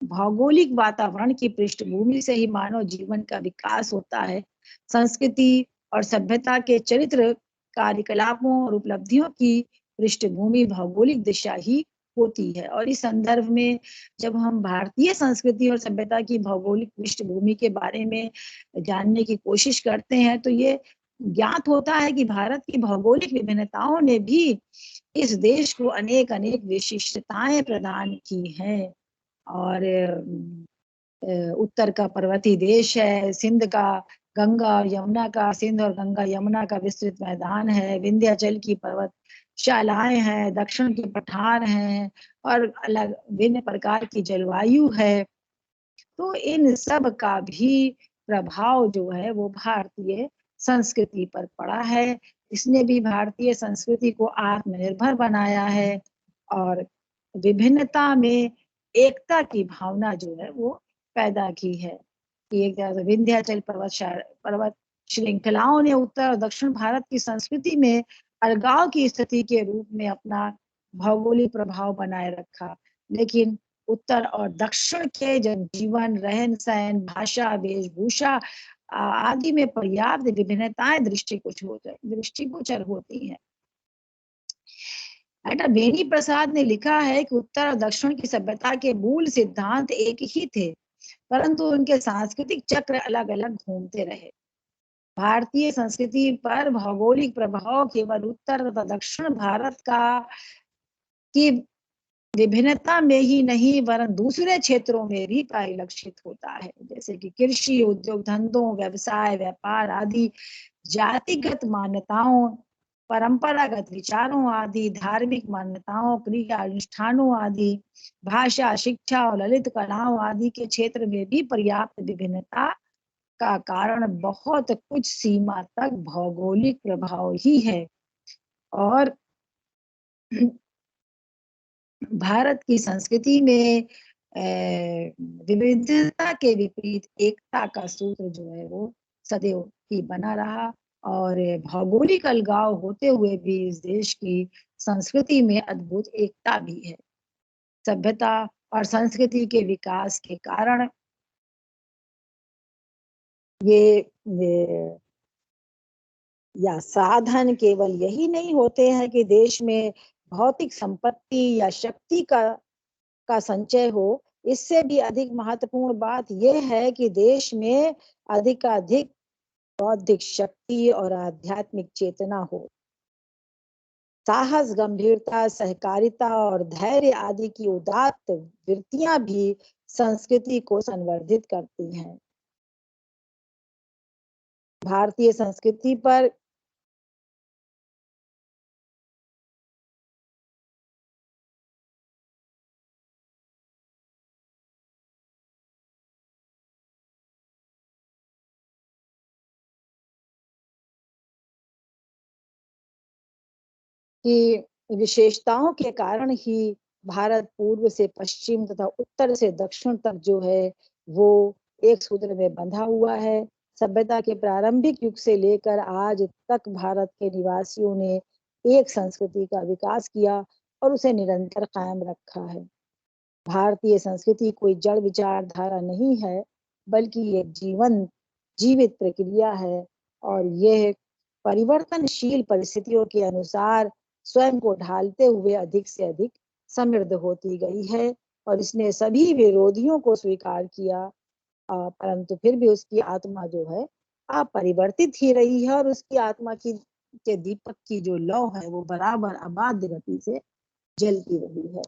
भौगोलिक वातावरण की पृष्ठभूमि से ही मानव जीवन का विकास होता है। संस्कृति और सभ्यता के चरित्र, कार्यकलापों और उपलब्धियों की पृष्ठभूमि भौगोलिक दिशा ही होती है। और इस संदर्भ में जब हम भारतीय संस्कृति और सभ्यता की भौगोलिक पृष्ठभूमि के बारे में जानने की कोशिश करते हैं तो ये ज्ञात होता है कि भारत की भौगोलिक विभिन्नताओं ने भी इस देश को अनेक अनेक विशिष्टताएं प्रदान की हैं। और उत्तर का पर्वतीय देश है, सिंध का गंगा और यमुना का, सिंध और गंगा यमुना का विस्तृत मैदान है, विंध्याचल की पर्वतशालाएं हैं, दक्षिण के पठार हैं और अलग भिन्न प्रकार की जलवायु है। तो इन सब का भी प्रभाव जो है वो भारतीय संस्कृति पर पड़ा है। इसने भी भारतीय संस्कृति को आत्मनिर्भर बनाया है और विभिन्नता में एकता की भावना जो है वो पैदा की है। कि एक तरह से विंध्याचल पर्वत श्रृंखलाओं ने उत्तर और दक्षिण भारत की संस्कृति में अलगाव की स्थिति के रूप में अपना भौगोलिक प्रभाव बनाए रखा। लेकिन उत्तर और दक्षिण के जनजीवन, रहन सहन, भाषा, वेशभूषा आदि में पर्याप्त विभिन्नताएं दृष्टिगोचर होती हैं। डॉक्टर बेनी प्रसाद ने लिखा है कि उत्तर और दक्षिण की सभ्यता के मूल सिद्धांत एक ही थे, परंतु उनके सांस्कृतिक चक्र अलग अलग घूमते रहे। भारतीय संस्कृति पर भौगोलिक प्रभाव केवल उत्तर तथा दक्षिण भारत का की विभिन्नता में ही नहीं वरन दूसरे क्षेत्रों में भी परिलक्षित होता है, जैसे कि कृषि, उद्योग धंधों, व्यवसाय, व्यापार आदि, जातिगत मान्यताओं, परंपरागत विचारों आदि, धार्मिक मान्यताओं, क्रिया अनुष्ठानों आदि, भाषा, शिक्षा और ललित कलाओं आदि के क्षेत्र में भी पर्याप्त विभिन्नता का कारण बहुत कुछ सीमा तक भौगोलिक प्रभाव ही है। और भारत की संस्कृति में विविधता के विपरीत एकता का सूत्र जो है वो सदैव ही बना रहा। और भौगोलिक अलगाव होते हुए भी इस देश की संस्कृति में अद्भुत एकता भी है। सभ्यता और संस्कृति के विकास के कारण ये या साधन केवल यही नहीं होते हैं कि देश में भौतिक संपत्ति या शक्ति का संचय हो। इससे भी अधिक महत्वपूर्ण बात यह है कि देश में अधिकाधिक बौद्धिक शक्ति और आध्यात्मिक चेतना हो। साहस, गंभीरता, सहकारिता और धैर्य आदि की उदात्त वृत्तियां भी संस्कृति को संवर्धित करती हैं। भारतीय संस्कृति पर की विशेषताओं के कारण ही भारत पूर्व से पश्चिम तथा उत्तर से दक्षिण तक जो है वो एक सूत्र में बंधा हुआ है। सभ्यता के प्रारंभिक युग से लेकर आज तक भारत के निवासियों ने एक संस्कृति का विकास किया और उसे निरंतर कायम रखा है। भारतीय संस्कृति कोई जड़ विचारधारा नहीं है, बल्कि एक जीवित प्रक्रिया है और यह परिवर्तनशील परिस्थितियों के अनुसार स्वयं को ढालते हुए अधिक से अधिक समृद्ध होती गई है। और इसने सभी विरोधियों को स्वीकार किया, परंतु फिर भी उसकी आत्मा जो है अपरिवर्तित ही रही है और उसकी आत्मा की के दीपक की जो लौ है वो बराबर अबाध गति से जलती रही है।